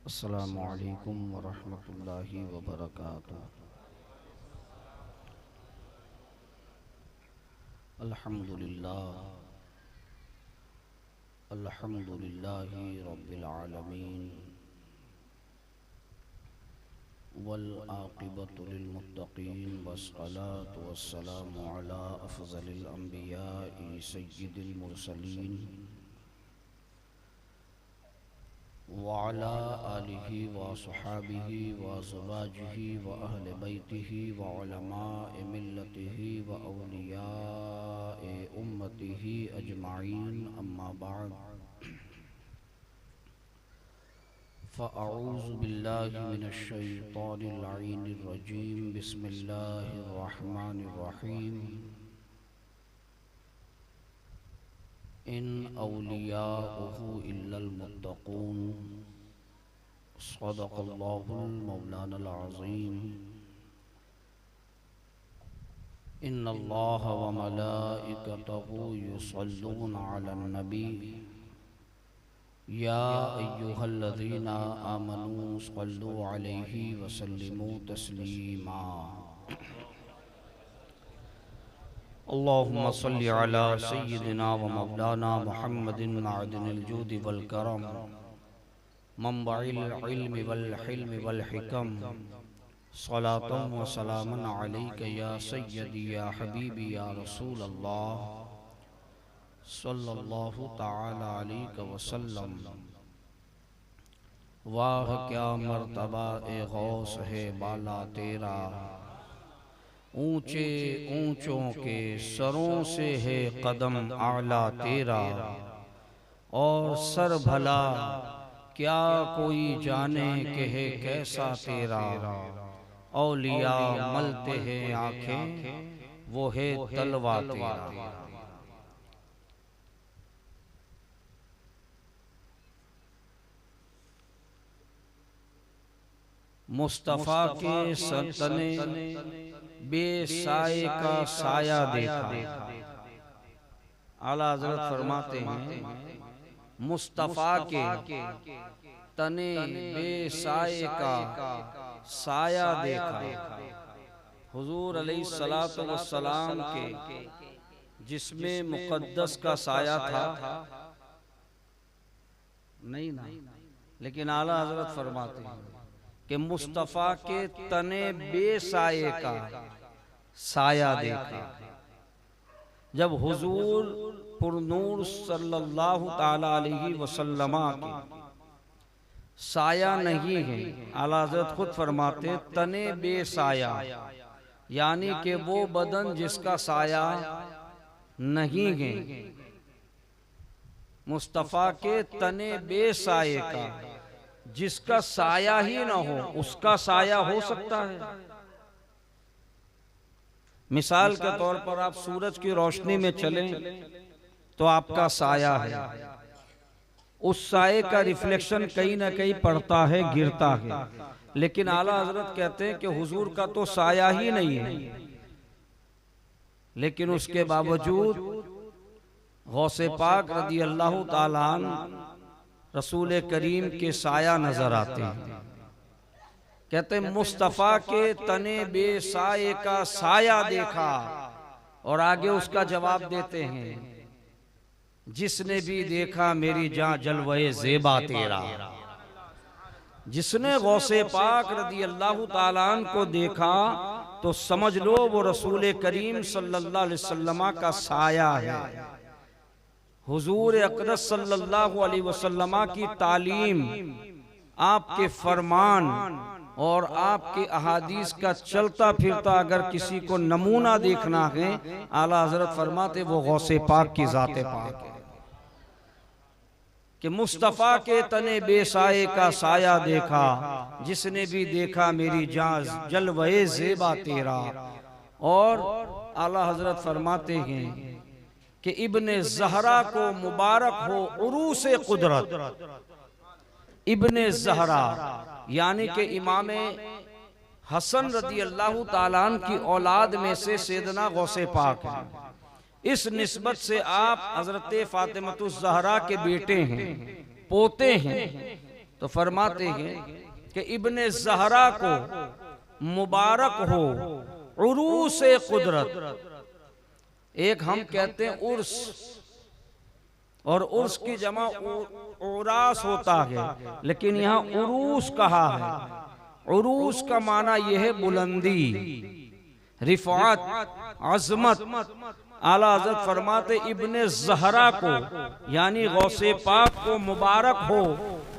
अस्सलामु अलैकुम वरहमतुल्लाहि वबरकातुहू। अल्हम्दुलिल्लाह अल्हम्दुलिल्लाहि रब्बिल आलमीन वल आक़िबतु लिल मुत्तक़ीन वस्सलातु वस्सलामु अला अफ़ज़लिल अंबियाइ सय्यिदिल मुरसलीन व अला आलिहि व अस्हाबिहि व अज़वाजिहि व अहले बैतिहि व उलमाए मिल्लतिहि व औलियाए उम्मतिहि अजमाइन अम्मा बाद फ़अऊज़ु बिल्लाहि मिनश शैतानिर लईनिर रजीम बिस्मिल्लाहिर रहमानिर रहीम इन औलियाउहु इल्लल मुत्तक़ून सदक़ल्लाहुल मौलानल अज़ीम। इन्नल्लाह व मलाइकतहु युसल्लूना अलन नबी या अय्युहल्लज़ीना आमनू सल्लु अलैहि व सल्लिमू तस्लीमा। अल्लाहुम्मा सल्लि अला सय्यिदिना व मौलाना मुहम्मदिन मअदिनिल जूदि वल करम मंबइल इल्मि वल हिल्मि वल हिकम सलातन व सलामन अलैका या सय्यदी या हबीबी या रसूल अल्लाह सल्लल्लाहु तआला अलैहि वसल्लम। वाह क्या मर्तबा ए गौस है बाला तेरा, ऊंचे ऊंचों के सरों से है कदम आला तेरा। और सर भला क्या कोई जाने के है कैसा तेरा, औलिया मलते हैं आंखें वो है तलवा तेरा। मुस्तफ़ा के सतने बेसाए का साया देखा। आला हज़रत फरमाते हैं मुस्तफ़ा के तने बेसाए का साया देखा। हुजूर अलैहिस्सलातु वस्सलाम के जिस्मे मुक़द्दस का साया था नहीं ना, लेकिन आला हज़रत फरमाते हैं कि मुस्तफ़ा के तने बेसाए का साया देखा। जब हुजूर पुरनूर सल्लल्लाहु ताला अलैहि वसल्लम के साया नहीं है, आला हज़रत खुद फरमाते तने बेसाया, यानी कि वो बदन जिसका साया नहीं है। मुस्तफ़ा के तने बेसाए का, जिसका साया ही ना हो उसका साया हो सकता है। मिसाल के तौर पर आप सूरज की रोशनी में चलें तो आपका साया है, उस साये का रिफ्लेक्शन कहीं ना कहीं पड़ता है, गिरता है। लेकिन आला हजरत कहते हैं कि हुजूर का तो साया ही नहीं है, लेकिन उसके बावजूद गौसे पाक रदी अल्लाह ताला अन्हु रसूल करीम के साया नजर आते हैं। कहते मुस्तफ़ा के तने बेसाए का साया देखा, और आगे उसका जवाब देते हैं जिसने भी देखा मेरी जान जलवे ज़ेबा तेरा। जिसने गौसे पाक रदी अल्लाह ताला अन्हु को देखा तो समझ लो वो रसूल करीम सल्लल्लाहु अलैहि वसल्लम का साया है। हुजूर अक़दस सल्लल्लाहु अलैहि वसल्लम की तालीम, आपके फरमान और आपके अहादीस का चलता फिरता अगर किसी को नमूना देखना है, आला हजरत फरमाते वो गौसे पाक की ज़ाते पाक है। कि मुस्तफ़ा के तने बेसाए का साया देखा, जिसने भी देखा मेरी जान जलवे ज़ेबा तेरा। और आला हजरत फरमाते हैं कि इब्ने ज़हरा को मुबारक हो उरूसे कुदरत। इब्ने ज़हरा यानी कि इमाम हसन रदी अल्लाह ताला अन्हु की औलाद में से सैयदना गौसे पाक है। इस निस्बत से आप हजरत फातिमतुज़ ज़हरा के बेटे हैं, पोते हैं। तो फरमाते हैं कि इब्ने ज़हरा को मुबारक हो उरूस कुदरत। एक हम कहते हैं उर्स, और उर्स की जमा उरास होता है, लेकिन यहाँ उरूस कहा है। उरूस का माना यह है बुलंदी, रिफात, अजमत। आला हज़रत फरमाते इब्ने ज़हरा को यानी गौसे पाक को मुबारक हो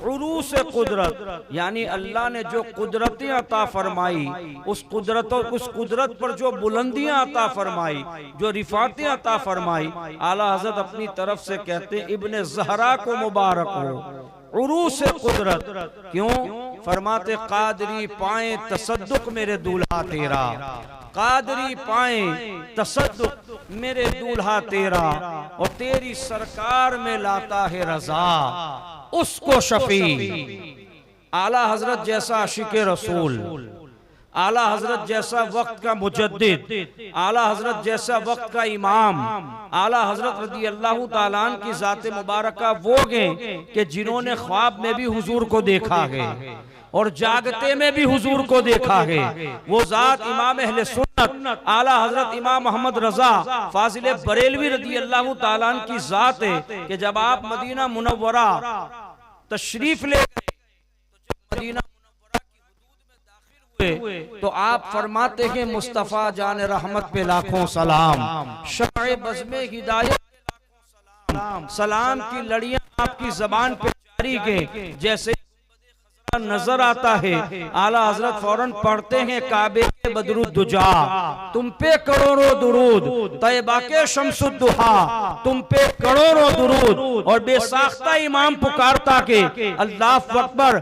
उरूस कुदरत, यानी अल्लाह ने जो कुदरतें अता फरमाई, उस कुदरत पर जो बुलंदियां अता फरमाई, जो रिफातें अता फरमाई, आला हज़रत अपनी तरफ से कहते हैं इब्ने ज़हरा को मुबारक हो उरूस कुदरत। क्यों? फरमाते कादरी पाए तसद्दुक मेरे दूल्हा तेरा, कादरी पाए तसद्दुक मेरे दूल्हा तेरा, और तेरी सरकार में लाता है रजा उसको शफी। आला हजरत जैसा आशिक रसूल, आला हजरत जैसा वक्त का मुजद्दिद, आला हजरत जैसा वक्त का इमाम, आला हजरत रज़ी अल्लाह ताला अन्हु की ज़ात मुबारका वो हैं कि जिन्होंने ख्वाब में भी हुजूर को देखा है और जागते में भी हुजूर को देखा है। वो ज़ात इमाम अहले सुन्नत आला हजरत इमाम मोहम्मद रजा फाजिल बरेलवी रज़ी अल्लाह ताला अन्हु की ज़ात है कि जब आप मदीना मुनव्वरा तशरीफ ले गए, तो जब मदीना मुनव्वरा की हुदूद में दाखिल हुए तो आप फरमाते हैं मुस्तफ़ा जान रहमत पे लाखों सलाम, शम्अ बज़्मे हिदायत पे लाखों सलाम, सलाम की लड़ियां आपकी ज़बान पे जारी के जैसे नजर आता है। आला हजरत फौरन पढ़ते हैं काबे के बदरुद्दुजा तुम पे करोड़ों दुरूद, तैयबा के शम्सुद्दुहा तुम पे करोड़ों दुरूद, और बेसाख्ता इमाम पुकारता के अल्लाह अकबर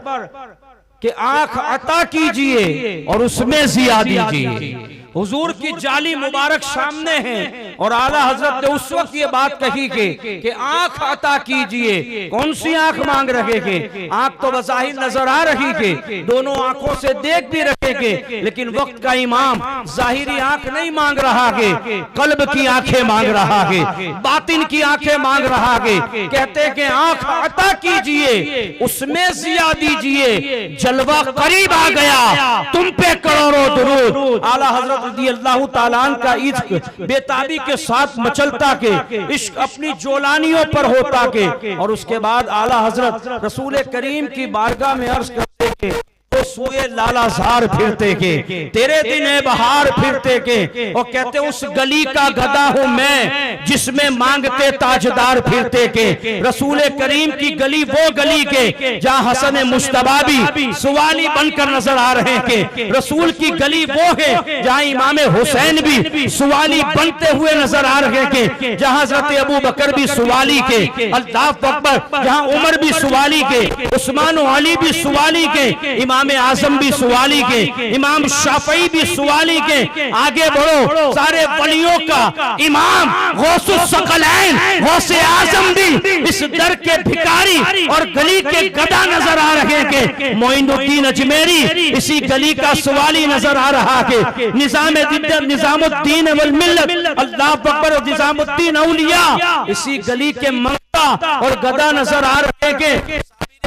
कि आंख अता कीजिए और उसमें जिया दीजिए। हुजूर की जाली मुबारक सामने है और आला हजरत ने उस वक्त ये बात कही कि आंख अता कीजिए। कौन सी आंख मांग रहे थे? आंख तो बज़ाहिर नजर आ रही थी, दोनों आंखों से देख भी रहे थे, लेकिन वक्त का इमाम जाहिरी आंख नहीं मांग रहा है, कल्ब की आंखें मांग रहा है, बातिन की आंखें मांग रहा है। कहते कि आंख अता कीजिए उसमें जिया दीजिए, जलवा करीब आ गया तुम पे करोड़ों दुरूद। आला हजरत रज़ी अल्लाह ताला अन्हु का इश्क बेताबी के साथ मचलता के, इश्क अपनी जोलानियों पर होता के, और उसके बाद आला हजरत रसूल करीम की बारगाह में अर्ज करते के तो सोए लालाजार फिरते के, तेरे दिन बहार फिरते के, और कहते उस गली का गदा हूं मैं जिसमें मांगते ताजदार फिरते के। रसूल करीम की गली वो गली के जहां हसन मुश्तबा भी सुवाली बनकर नजर आ रहे के, रसूल की गली वो है जहां इमाम हुसैन भी सुवाली बनते हुए नजर आ रहे के, जहां हजरत अबू बकर भी सुवाली के, अल्लाह अकबर, जहां उमर भी सुवाली के, उस्मान अली भी सुवाली के, इमाम आजम भी सुवाली के, इमाम शाफई भी सुवाली के। आगे बढ़ो, सारे वलियों का इमाम गौसुस सकलैन गौसे आजम भी इस दर के भिखारी और गली के गदा नजर आ रहे के। मोइनुद्दीन अजमेरी इसी गली का सुवाली नजर आ रहा है। निजामुद्दीन वल मिल्लत अल्लाह अकबर निजामुद्दीन औलिया इसी गली के मंगता और गदा नजर आ रहे के।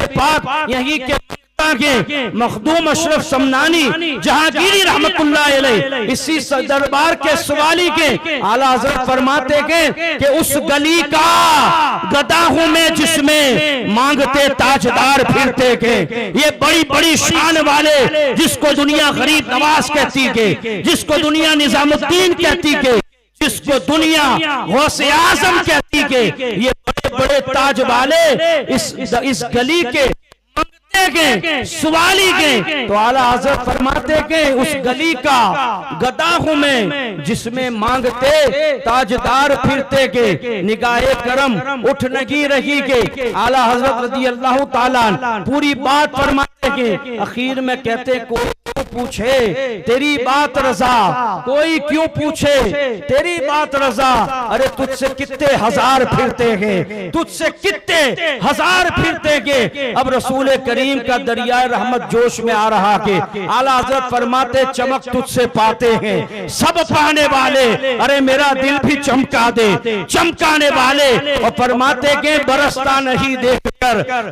पाक यही के मखदूम अशरफ समनानी जहांगीरी रहमतुल्लाह अलैह इसी दरबार के सवाली के आला हजरत फरमाते कि उस गली का गदा हूं मैं जिसमें मांगते ताजदार फिरते के। ये बड़ी बड़ी शान वाले जिसको दुनिया गरीब नवाज कहती के, जिसको दुनिया निजामुद्दीन कहती के, जिसको दुनिया गौसे आजम कहती के, ये बड़े बड़े ताज वाले इस गली के सुवाली के। तो आला हजरत फरमाते के उस गली का गदा हूं मैं जिसमें मांगते ताजदार फिरते के। निगाहे करम उठ नहीं रही के। आला हजरत रज़ी अल्लाह ताला पूरी बात फरमाते के। आखिर में कहते कोई क्यों पूछे तेरी बात रजा, कोई क्यों पूछे तेरी बात रजा, अरे तुझसे कितने हजार फिरते हैं, तुझसे कितने हजार फिरते के। अब रसूल करीम का दरियाए रहमत जोश में आ रहा के। आला हजरत फरमाते चमक तुझसे पाते हैं सब पाने वाले, अरे मेरा दिल भी चमका दे चमकाने वाले। और फरमाते के बरसता नहीं देख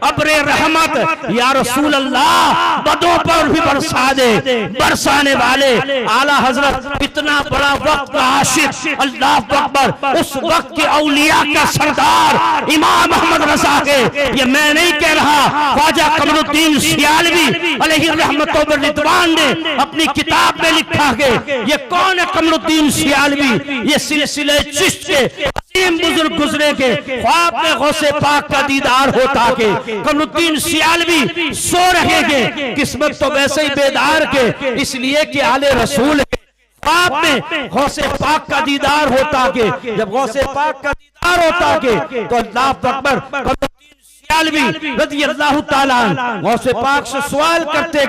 अब्रे रहमत या रसूल अल्लाह बदों पर भी बरसा दे, बरसाने वाले आला हजरत इतना बड़ा वक्त का आशिक, अल्लाह अकबर, उस वक्त के औलिया का सरदार इमाम अहमद रजा के, ये मैं नहीं कह रहा, ख्वाजा कमरुद्दीन सियालवी अलैहि रहमत व रिदवान ने अपनी किताब में लिखा है। ये कौन है कमरुद्दीन सियालवी? ये सिलसिले चिश्त के अजीम बुजुर्ग गुजरे के, ख्वाब में गौसे पाक का दीदार होता के कमरुद्दीन सियालवी सो रहे के, किस्मत तो वैसे ही बेदार के, इसलिए कि आले रसूल ख्वाब में गौसे पाक का दीदार होता के, जब गौसे पाक का दीदार होता के तो अल्लाह अकबर कमरुद्दीन सियालवी रज़ी अल्लाह ताला गौसे पाक से सवाल करते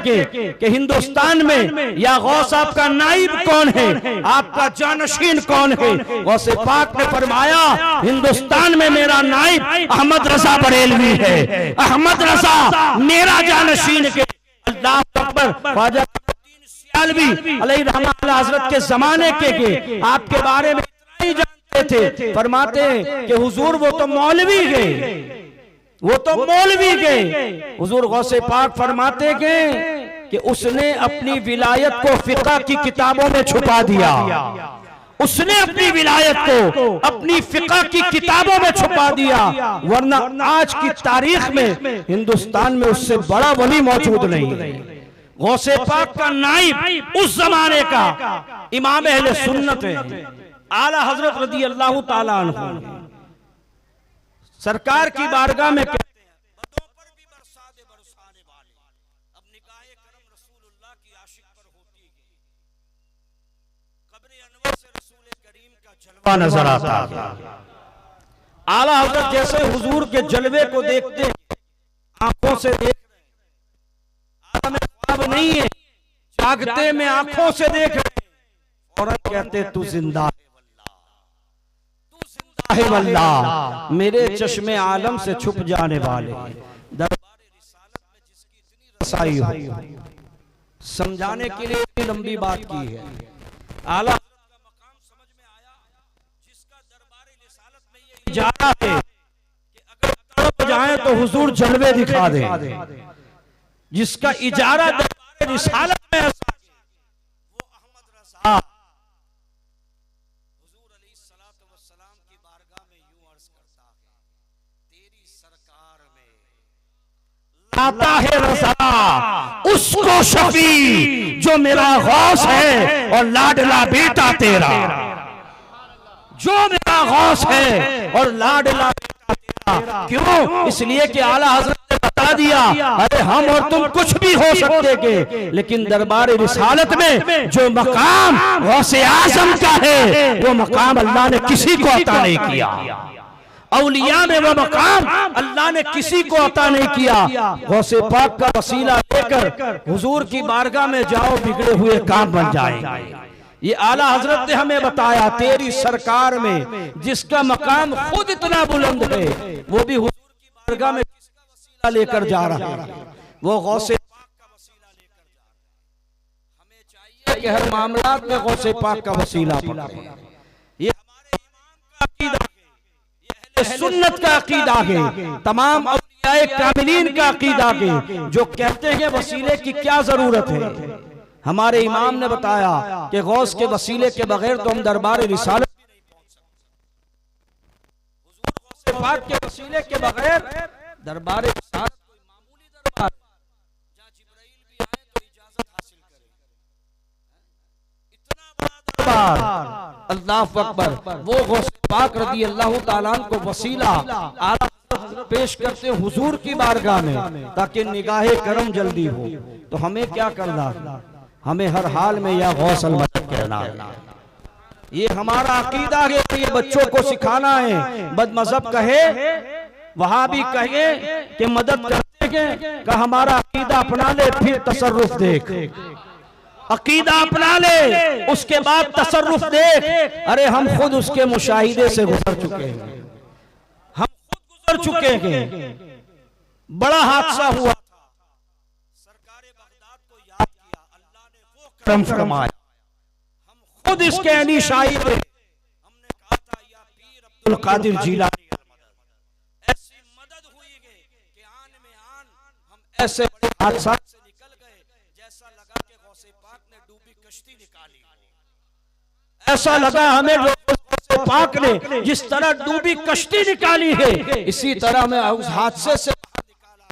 कि हिंदुस्तान में या गौस आपका नाइब कौन है, आपका जानशीन कौन है? गौसे पाक ने फरमाया हिंदुस्तान में मेरा नाइब अहमद रजा बरेलवी है, अहमद रजा मेरा जानशीन है। अल्लाह अकबर, ख्वाजा सियालवी अलैहि रहमत हजरत के जमाने के आपके बारे में इतना ही जानते थे, फरमाते हैं कि हुजूर वो तो मौलवी गए, वो तो मौलवी गए। हुजूर गौसे पाक फरमाते गए कि उसने अपनी विलायत को फिक़ह की किताबों में छुपा दिया, उसने अपनी विलायत को अपनी फिक़ह की किताबों में छुपा दिया, वरना आज की तारीख में हिंदुस्तान में उससे बड़ा वली मौजूद नहीं है। गौसे पाक का नाइब उस जमाने का इमाम अहले सुन्नत है, आला हजरत रज़ी अल्लाह ताला अन्हु सरकार की बारगाह में कहते हैं बदों पर भी बरसा दे बरसाने वाले। अब निगाहे करम रसूलुल्लाह की आशिक पर होती है, कब्र अनवर से रसूल करीम का जलवा नजर आता है। आला हजरत जैसे हुजूर के जलवे को देखते हैं, आंखों से देख रहे हैं, आलम ख्वाब नहीं है, जागते में आंखों से देख रहे हैं, और कहते तू जिंदा है वल्लाह, मेरे चश्मे आलम से छुप जाने वाले। दरबार रिसालत में जिसकी इतनी रसाई हो, समझाने के लिए इतनी लंबी बात की है। आला का मकाम समझ में आया, जिसका दरबार रिसालत में ये इजारा है कि अगर तड़प जाए तो हुजूर जलवे दिखा दें, जिसका इजारा दरबार रिसालत में ऐसा है, वो अहमद रजा आता है रज़ा उसको शफी जो मेरा गौस है और लाडला बेटा तेरा, जो मेरा गौस है और लाडला बेटा तेरा। क्यों? इसलिए कि आला हजरत ने बता दिया, अरे हम और तुम कुछ भी हो सकते के, लेकिन दरबार रिसालत में जो मकाम गौसे आजम का है वो मकाम अल्लाह ने किसी को अता नहीं किया। औलिया में वो मकाम अल्लाह ने किसी को अता नहीं किया। गौसे पाक का वसीला लेकर हुजूर की बारगाह में जाओ, बिगड़े हुए काम बन जाएंगे। ये आला हजरत ने हमें बताया, तेरी सरकार में जिसका मकाम खुद इतना बुलंद है, वो भी हुजूर की बारगाह में किसका वसीला लेकर जा रहा है? वो गौसे पाक का वसीला लेकर जा रहा है। हमें चाहिए कि हर मामलात में गौसे पाक का वसीला पकड़ें। ये हमारे इमाम का अकीदा, सुन्नत का अकीदा है, तमाम औलियाए कामिलीन का अकीदा है, जो कहते हैं वसीले की क्या जरूरत है। हमारे इमाम ने बताया कि गौस के वसीले के बगैर तो हम दरबार रिसालत भी नहीं पहुंच सकते। हुजूर गौसे पाक के वसीले के बगैर दरबार रिसालत कोई मामूली दरबार जहां जिब्राइल भी आए तो इजाजत हासिल करे, इतना बड़ा दरबार। अल्लाह अकबर, वो गौसे पाक रज़ी अल्लाह ताला को वसीला आला पेश करते हुजूर की बारगाह में, ताकि निगाहे करम जल्दी हो। तो हमें क्या करना? हमें हर हाल में या गौसल मदद कहना है। ये हमारा अकीदा है, ये बच्चों को सिखाना है। बदमज़हब कहे, वहाबी कहे कि मदद करते हैं, का हमारा अकीदा अपना ले, फिर तसर्रुफ देख। अकीदा अपना ले, उसके बाद तसर्रुफ देख। अरे हम खुद उसके मुशाहिदे से गुजर चुके हैं, हम खुद गुजर चुके हैं। बड़ा हादसा हुआ था, सरकारे बगदाद को याद किया, अल्लाह ने वो करम फरमाया। हम खुद इसके अनी शाही थे, हमने कहा था या पीर अब्दुल कादिर जीलानी ऐसी मदद हुई कि ऐसे बड़े हादसा से निकल गए जैसा लगा कि गौसे पाक ने डूबी कश्ती निकाली। ऐसा लगा हमें गौसे पाक ने जिस तरह डूबी कश्ती निकाली है, इसी तरह मैं उस हादसे से बाहर निकाला।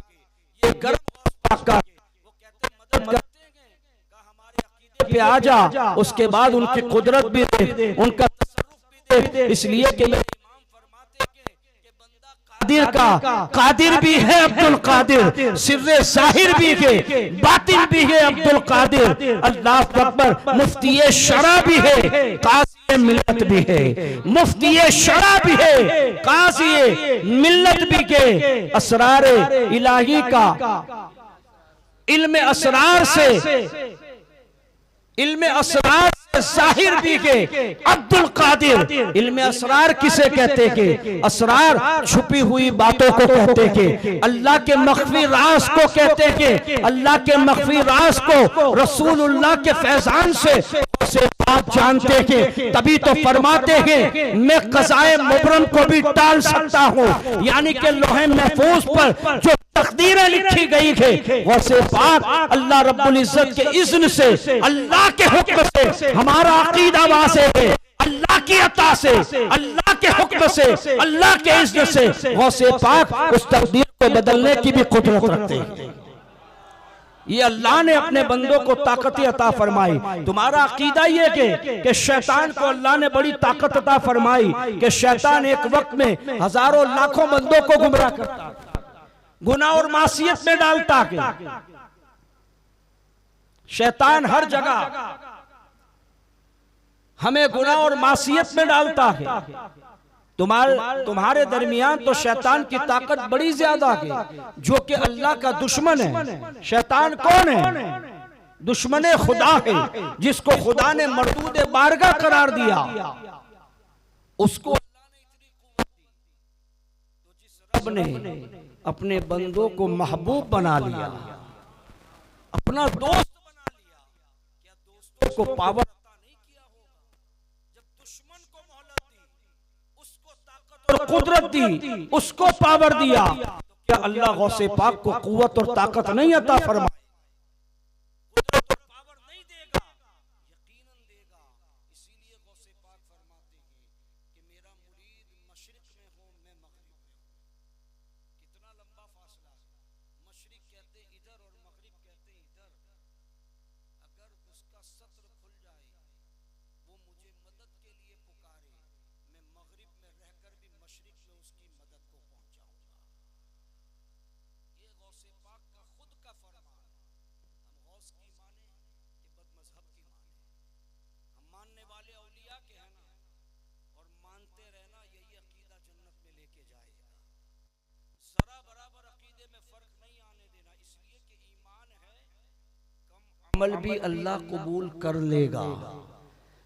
ये गर्म गौस पाक का, वो कहते मदद करते हैं, कहा हमारे अकीदे पे आ जा। उसके बाद उनकी कुदरत भी दे, उनका तसर्रुफ भी दे, इसलिए कि इमाम फरमाते हैं कि बंदा कादिर का कादिर भी है अब्दुल कादिर, सिर्रे जाहिर भी है, बातिन भी है अब्दुल कादिर। अल्लाह अकबर, मुफ्ती शरा भी है, काज़ी मिल्लत भी है, मुफ्ती शरा भी है, काज़ी मिल्लत भी के। असरार इलाही का इल्म असरार से, इल्म असरार जाहिर भी के अब्दुल कादिर। इल्म असरार किसे कहते के? असरार छुपी हुई बातों को कहते के, अल्लाह के मख्फी राज को कहते के। अल्लाह के मख्फी राज को रसूलुल्लाह के फैजान से आप जानते हैं, तभी तो फरमाते हैं मैं क़ज़ाए मुबरम को भी टाल सकता हूँ। यानी कि लोहे महफूज पर जो तकदीरें लिखी गई है, गौसे पाक अल्लाह रब्बुल इज्जत के इज़्न से, अल्लाह के हुक्म से हमारा अकीदा वाज़ेह है। अल्लाह की अता से, अल्लाह के हुक्म से, अल्लाह के इज़्न से गौसे पाक उस तकदीर को बदलने की भी कुदरत रखते हैं। ये अल्लाह ने अपने बंदों को ताकत अता फरमाई। तुम्हारा अकीदा ये कि शैतान को अल्लाह ने बड़ी ताकत अता फरमाई कि शैतान एक वक्त में हजारों लाखों बंदों को गुमराह करता, गुनाह और मासियत में डालता है। शैतान हर जगह हमें गुनाह और मासियत में डालता है। तुम्हारे दरमियान तो शैतान की ताकत बड़ी ज्यादा है, जो कि अल्लाह का दुश्मन है। शैतान कौन है? दुश्मन खुदा है, जिसको खुदा ने मरदूद बारगाह करार दिया। उसको अल्लाह ने इतनी कुव्वत दी, तो जिस रब ने अपने बंदों को महबूब बना लिया, अपना दोस्त बना लिया, क्या दोस्तों को पावर कुदरत दी, उसको पावर दिया, क्या अल्लाह गौसे पाक को कुव्वत और ताकत नहीं अता फरमाए? कुदरत और पावर नहीं देगा? यकीनन देगा। इसीलिए गौसे पाक फरमाते हैं कि मेरा मुरीद मशरिक में हो, मैं मगरिब में हूं। कितना लंबा फासला है। मशरिक कहते इधर और मगरिब कहते इधर। अगर उसका सत्र खुल जाए, वो मुझे मदद के लिए पुकारे, मैं मगरिब में रहकर भी मशरिक में उसकी मदद को पहुंचाऊंगा। ये गौसे पाक का खुद का फरमान। हम गौस की माने कि बदमजहब की माने? हम मानने वाले औलिया के हैं ना, और मानते रहना, यही अकीदा जन्नत में लेके जाएगा। जरा बराबर अकीदे में फर्क नहीं आने देना, इसलिए कि ईमान है, कम अमल भी अल्लाह कबूल कर लेगा।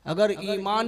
अगर ईमान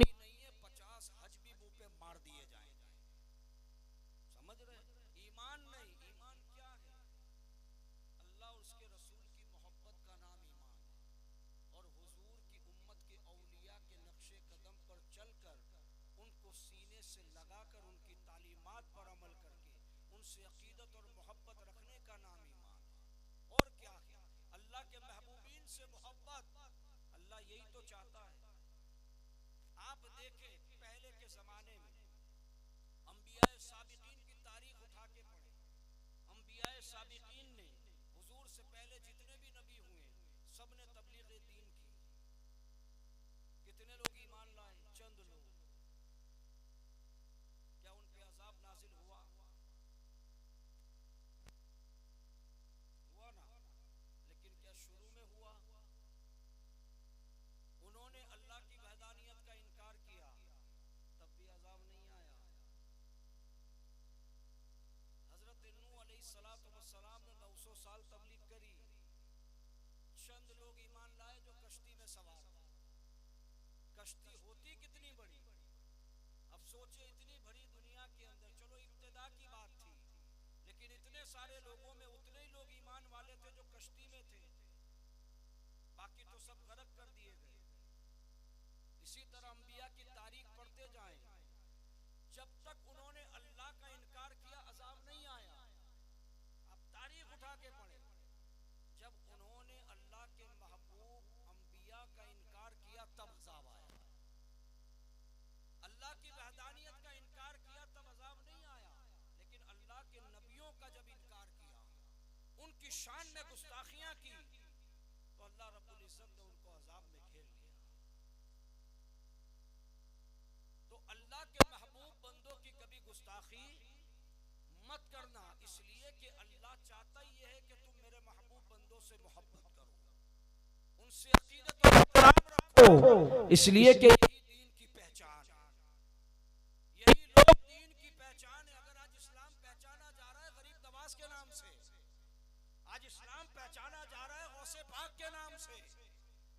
उनकी शान में गुस्ताखियां की तो अल्लाह रब्बुल इज्जत ने उनको अजाब में घेर लिया। तो अल्लाह के महबूब बंदों की कभी गुस्ताखी मत करना, इसलिए कि अल्लाह चाहता ही है कि तुम मेरे महबूब बंदों से मोहब्बत करो, उनसे अकीदत और एहतराम रखो, इसलिए कि यही दीन की पहचान है, यही लोग दीन की पहचान है। अगर आज इस्लाम पहचाना जा रहा है गरीब नवाज के नाम से, आज इस्लाम पहचाना जा रहा है गौसे पाक के नाम से,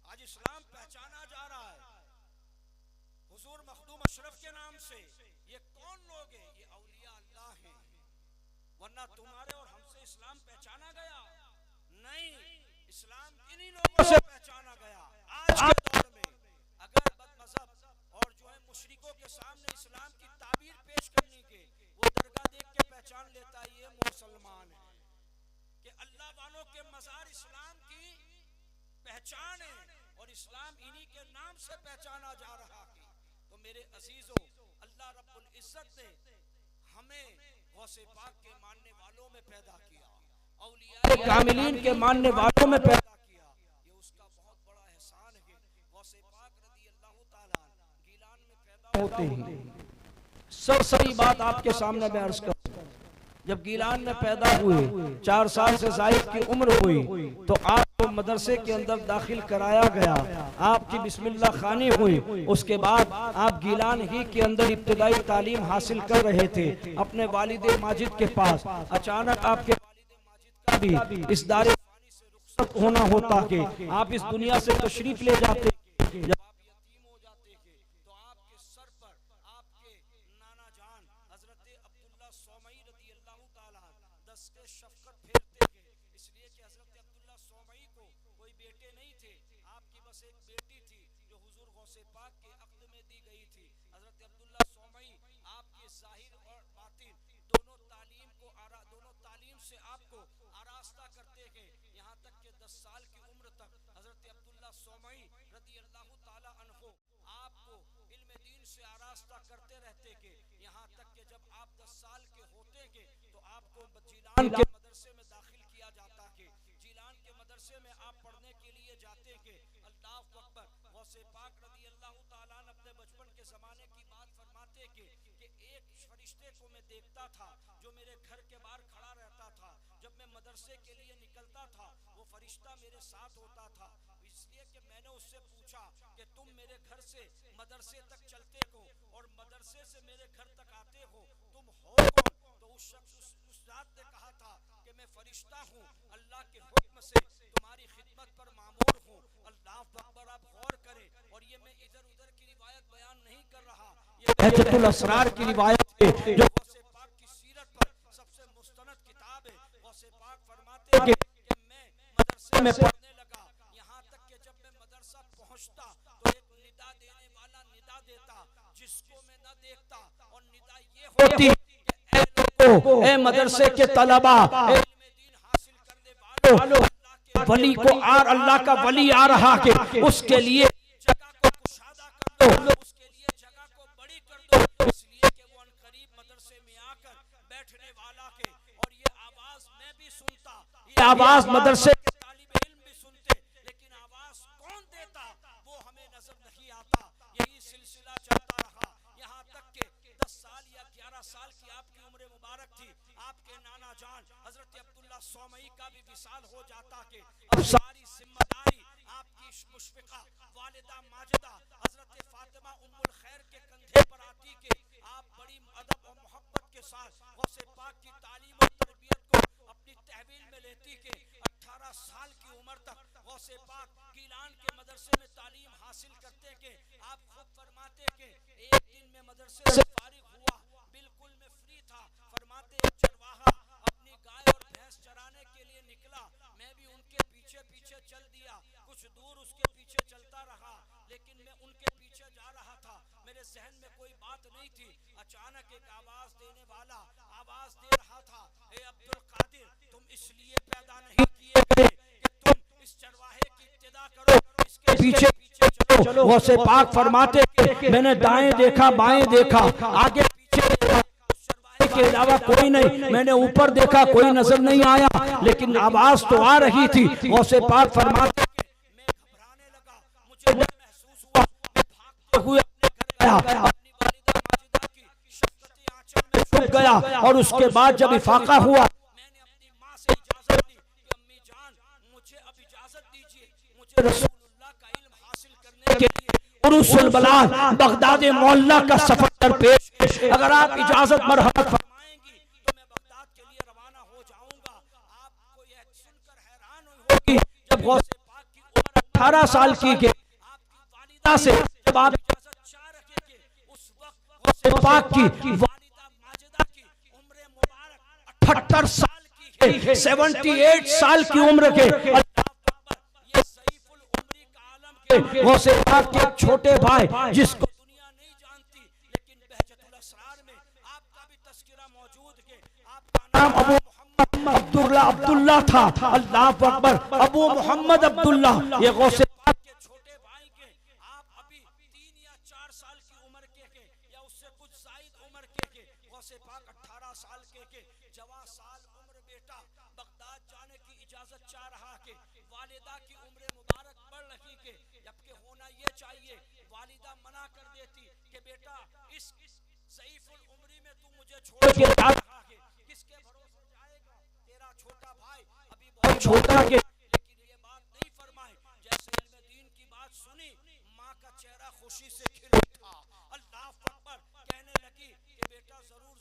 आज इस्लाम पहचाना जा रहा है हुजूर मखदूम अशरफ के नाम से, ये कौन लोग हैं? ये औलिया अल्लाह हैं। वरना तुम्हारे और हमसे इस्लाम पहचाना गया नहीं, इस्लाम इन्हीं लोगों से पहचाना गया। आज के दौर में अगर बदमज़हब और जो है मुशरिकों के सामने इस्लाम की ताबीर पेश करने के वो दरगाह देख के पहचान लेता है ये मुसलमान है, कि अल्लाह वालों के मज़ार इस्लाम की पहचान है और इस्लाम इन्हीं के नाम से पहचाना जा रहा है। तो मेरे अजीजों, अल्लाह रब्बुल इज्जत ने हमें गौसे पाक के मानने वालों में पैदा किया, औलिया कामिलीन के मानने वालों में पैदा किया, ये उसका बहुत बड़ा एहसान है। गौसे पाक रज़ी अल्लाह ताला गीलान में पैदा होते हैं। सही बात आपके सामने मैं अर्ज करूं, जब गीलान में पैदा हुए 4 साल से ज़ायद की उम्र हुई तो आपको मदरसे के अंदर दाखिल कराया गया, आपकी बिस्मिल्लाह खानी हुई। उसके बाद आप गीलान ही के अंदर इब्तिदाई तालीम हासिल कर रहे थे अपने वालिद माजिद के पास। अचानक आपके वालिद माजिद का भी इस दारे फानी से रुखसत होना होता कि आप इस दुनिया से तशरीफ ले जाते। जब आप यतीम हो जाते तो आपके सर पर आपके नाना जान हजरत अब्दुल्ला सोमई रज़ी अल्लाह ताला दस्ते शफकत फेरते थे, इसलिए कि हजरत अब्दुल्ला सोमई को कोई बेटे नहीं थे, आपकी बस एक बेटी थी जो हुजूर गौसे पाक के अक़्द में दी गई थी। हजरत अब्दुल्ला सोमई आपके ज़ाहिर और बातिन दोनों तालीम से आपको आरास्ता करते हैं, यहाँ तक कि 10 साल की उम्र तक हजरत अब्दुल्ला सोमई रज़ी अल्लाह ताला अन्हु आपको इल्म दीन से आरास्ता करते रहते के, यहाँ तक कि जब आप 10 साल के होते के तो आपको जीलान के मदरसे में दाखिल किया जाता के, जीलान के मदरसे में आप पढ़ने के लिए जाते के। अल्लाह अकबर। गौसे पाक रज़ी अल्लाह ताला अपने बचपन के ज़माने की बात फरमाते कि एक फरिश्ते को मैं देखता था जो मेरे घर के बाहर खड़ा रहता था, जब मैं मदरसे के लिए निकलता था वो फरिश्ता मेरे साथ होता था, इसलिए कि मैंने उससे पूछा कि तुम मेरे घर से मदरसे तक चलते हो और मदरसे से मेरे घर तक आते हो, तुम हो कौन? तो उस शख्स उस जात ने कहा था कि मैं फरिश्ता हूँ, अल्लाह के हुक्म से तुम्हारी खिदमत पर मामूर हूँ। अल्लाह अकबर। आप गौर करें, और ये मैं इधर उधर की रिवायत बयान नहीं कर रहा, ये बहजतुल असरार की रिवायत है जो गौसे पाक की सीरत पर सबसे मुस्तनद किताब है। गौसे पाक फरमाते हैं कि मैं मदरसे में पढ़ने लगा, यहाँ तक कि जब मैं मदरसा पहुँचता तो एक निदा देने वाला निदा देता जिसको मैं न देखता, और निदा ये होती ए मदरसे के तलबा, इल्म दीन हासिल करने वालों, वली को अल्लाह का वली आ रहा है, उसके लिए जगह को कुशादा कर दो, उसके लिए जगह को बड़ी कर दो, इसलिए कि वो अनकरीब मदरसे में आकर बैठने वाला है। और ये आवाज मैं भी सुनता, ये आवाज मदरसे के तालिब इल्म भी सुनते, लेकिन आवाज कौन देता वो हमें नजर नहीं आता। यही सिलसिला चलता रहा, यहाँ तक कि 10 साल या 11 साल की आपकी उम्र मुबारक थी, आपके नाना जान हजरत अब्दुल्ला सोमई का भी विसाल हो जाता कि अब सारी जिम्मेदारी आपकी मुशफिका वालिदा माजिदा हजरत फातिमा उम्मुल खैर के कंधे पर आती कि आप बड़ी अदब और मोहब्बत के साथ गौसे पाक की तालीम और तरबियत को अपनी तहवील में लेती कि 18 साल की उम्र तक गौसे पाक गीलान के मदरसे में तालीम हासिल करते के। आप खुद फरमाते कि एक दिन में मदरसे से फारिग हुआ, बिल्कुल मैं फ्री था, फरमाते एक चरवाहा अपनी गाय और भैंस चराने के लिए निकला, मैं भी उनके पीछे पीछे चल दिया, कुछ दूर उसके पीछे चलता रहा, लेकिन मैं उनके पीछे जा रहा था, मेरे जहन में कोई बात नहीं थी। अचानक एक आवाज देने वाला आवाज दे रहा था, ए अब्दुल कादिर, तुम इसलिए पैदा नहीं किए गए कि तुम इस चरवाहे की इब्तिदा करो, इसके पीछे पीछे चलो। गौसे पाक फरमाते मैंने दाएं देखा बाएं देखा आगे पीछे देखा, उस चरवाहे की के अलावा कोई नहीं। मैंने ऊपर देखा, कोई नजर नहीं आया, लेकिन आवाज तो आ रही थी। गौसे पाक फरमाते मैं घबराने लगा, मुझे डर महसूस हुआ, मैं भागते हुए अपने घर गया, अपनी वालिदा माजिदा की शफकती आंचल में छुप गया। और उसके बाद जब इफाका हुआ, मैंने अपनी माँ से इजाजत ली कि अम्मी जान, मुझे अब इजाजत दीजिए, मुझे रसूलुल्लाह का इल्म हासिल करने के लिए उरुसुल बलाद बगदाद मोहल्ला का सफर दरपेश है। अगर आप इजाजत मरहमत फरमाएंगी तो मैं बगदाद के लिए रवाना हो जाऊंगा। आपको यह सुनकर हैरान होगी, जब गौसे पाक की उम्र 18 साल की के आपकी वालिदा से जब आप इजाजत चाह रखे थे, उस वक्त गौसे पाक की वालिदा माजिदा की उम्र मुबारक 78 साल की है, 78 साल की उम्र के। गौसे पाक के छोटे भाई जिसको दुनिया नहीं जानती, लेकिन बहजतुल असरार में आपका भी तस्करा मौजूद है। आपका नाम अबू मोहम्मद अब्दुल्ला था। अल्लाह अकबर, अबू मोहम्मद अब्दुल्ला, ये गौसे पाक के छोटे भाई के। आप अभी 3 या 4 साल की उम्र के या उससे कुछ जायद उम्र के। गौसे पाक 18 साल के जवां साल उम्र बेटा बगदाद जाने की इजाजत चाह रहा के। वालिदा की उम्र मुबारक बढ़ रही के, जबकि होना ये चाहिए वालिदा मना कर देती कि बेटा इस ज़ईफुल उम्री में तू मुझे छोड़ के जा रहा है, किसके भरोसे जाएगा, तेरा छोटा भाई अभी बहुत छोटा है। लेकिन ये बात नहीं फरमाए। जैसे इल्मे दीन की बात सुनी, माँ का चेहरा खुशी से खिल उठा। अल्लाह अकबर, कहने लगी कि बेटा जरूर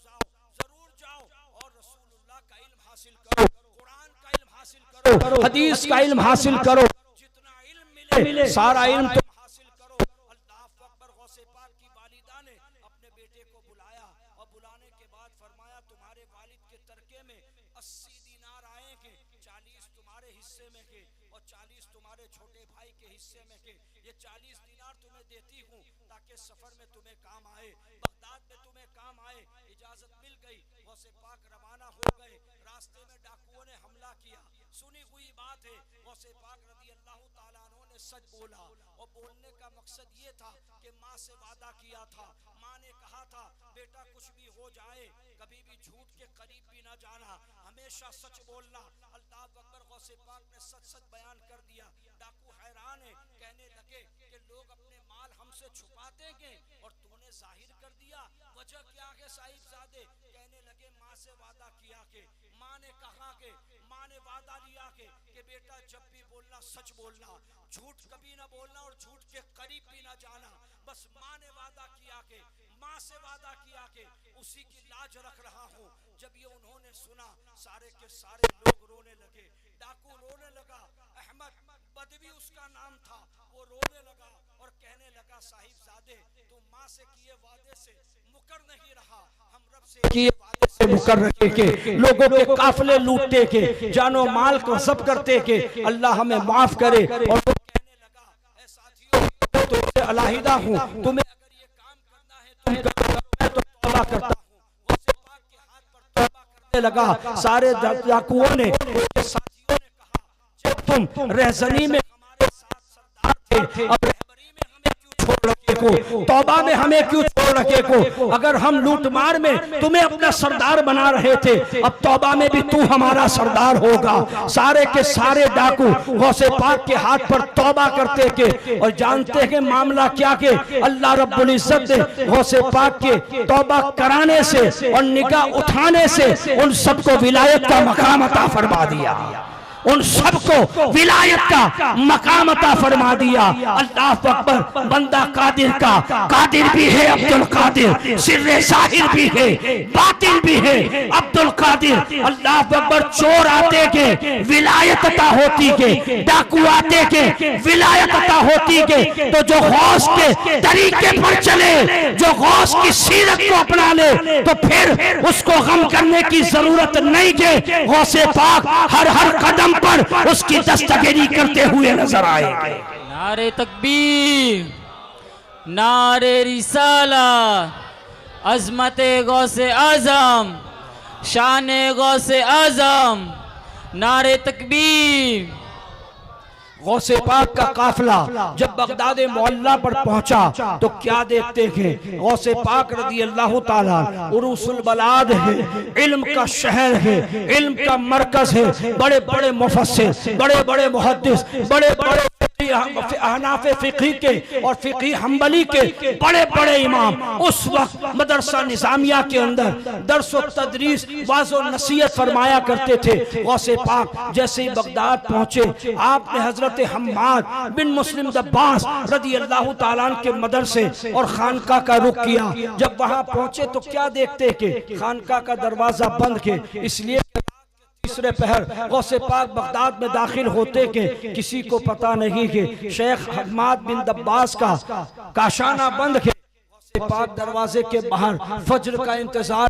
जाओ और रसूलुल्लाह का इल्म हासिल करो, कुरान का इल्म हासिल करो, हदीस का इल्म हासिल करो, जितना इल्म मिले सारा इल्म तुम हासिल करो। अल्लाह अकबर, गौसे पाक की वालिदा ने अपने बेटे को बुलाया और बुलाने के बाद फरमाया तुम्हारे वालिद के तरके में 80 दीनार आएंगे, 40 तुम्हारे हिस्से में के और 40 तुम्हारे छोटे भाई के हिस्से में के। ये 40 दीनार तुम्हें देती हूँ ताकि सफर में तुम्हें काम आए, बगदाद में तुम्हें काम आए। इजाजत मिल गई, गौसे पाक रवाना हो गए। रास्ते में डाकुओं ने हमला किया, सुनी हुई बात है। गौसे पाक रज़ी अल्लाह ताला अन्हु ने सच बोला और बोलने का मकसद ये था कि माँ से वादा किया था। माँ ने कहा था बेटा कुछ भी हो जाए कभी भी झूठ के करीब भी ना जाना, हमेशा सच बोलना। अल्लाह अकबर, गौसे पाक ने सच बयान कर दिया। डाकू हैरान है, कहने लगे कि लोग अपने माल हमसे छुपाते हैं और तूने जाहिर कर दिया, वजह क्या है साहिबजादे? कहने लगे माँ से वादा किया के। माँ ने कहा के, माँ ने वादा लिया के बेटा जब भी बोलना सच बोलना, झूठ कभी ना बोलना और झूठ के करीब भी ना जाना। बस माँ ने वादा किया के, माँ से वादा किया के उसी की लाज रख रहा हूँ। जब ये उन्होंने सुना, सारे के सारे लोग रोने लगे। डाकू रोने लगा, अहमद बदवी उसका नाम था, वो रोने लगा और कहने लगा साहिबजादे तुम माँ से किए वादे से मुकर नहीं रहा, हम रब से किए वादे से मुकर रहे के। लोगों के काफिले लूटते के, जानो माल को सब करते के, अल्लाह हमें माफ करे। और वो कहने लगा ऐ साथियों, तुमसे अलहिदा हूँ, तुम्हें अगर ये काम करना है तुम करो, मैं तो तौबा करता हूँ। गौसे पाक के हाथ पर तौबा करने लगा। सारे डाकुओं ने, उसके साथियों ने कहा जब तुम रहजनी में हमारे साथ सरदार थे, अब रहबरी में हमें क्यों छोड़ रखे को, तौबा में हमें क्यों छोड़ रखे को? अगर हम लूटमार में तुम्हें अपना सरदार बना रहे थे, अब तौबा में भी तू हमारा सरदार होगा। सारे के सारे डाकू गौसे पाक के हाथ पर तौबा करते के और जानते हैं मामला क्या के अल्लाह रब्बुल इज्जत ने गौसे पाक के तौबा कराने से और निगाह उठाने से उन सबको विलायत का मकाम अता फरमा दिया, उन सबको विलायत का मकाम अता फरमा दिया। अल्लाह अकबर, बंदा कादिर का कादिर भी है अब्दुल कादिर, सिर्रे ज़ाहिर भी है, बातिन भी है अब्दुल कादिर। अल्लाह अकबर, चोर आते के विलायत अता होती के, डाकू आते के विलायत अता होती के। तो जो गौस के तरीके पर चले, जो गौस की सीरत को अपना ले, तो फिर उसको गम करने की जरूरत नहीं के गौसे पाक हर कदम पर उसकी दस्तगिरी करते हुए नजर आएंगे। नारे तकबीर, नारे रिसाला, अजमते गौसे आजम, शान गौसे आजम, नारे तकबीर। गौसे पाक का काफिला जब बगदाद मोहल्ला पर पहुंचा तो क्या देखते हैं, गौसे पाक रदी अल्लाह ताला उरूसुल बलाद है, इल्म का शहर है, इल्म का मरकज है, बड़े बड़े मुफस्सिर, बड़े बड़े मुहद्दिस, बड़े बड़े अहनाफे फिक़ही के और फिक़ही हम्बली के बड़े बड़े इमाम उस वक्त मदरसा निज़ामिया के अंदर दर्स व तदरीस वाज़ व नसीहत फरमाया करते थे। गौसे पाक जैसे ही बगदाद पहुंचे, आपने हजरत हम्माद बिन मुस्लिम दब्बास रदी अल्लाह ताला अन्हु के मदरसे और खानका का रुख किया। जब वहां पहुंचे तो क्या देखते कि खानका का दरवाजा बंद के, इसलिए तीसरे पहर गौसे पाक बगदाद में दाखिल होते के किसी को पता नहीं कि शेख हम्माद बिन दब्बास का काशाना बंद के गौसे पाक दरवाजे के बाहर फज्र का इंतजार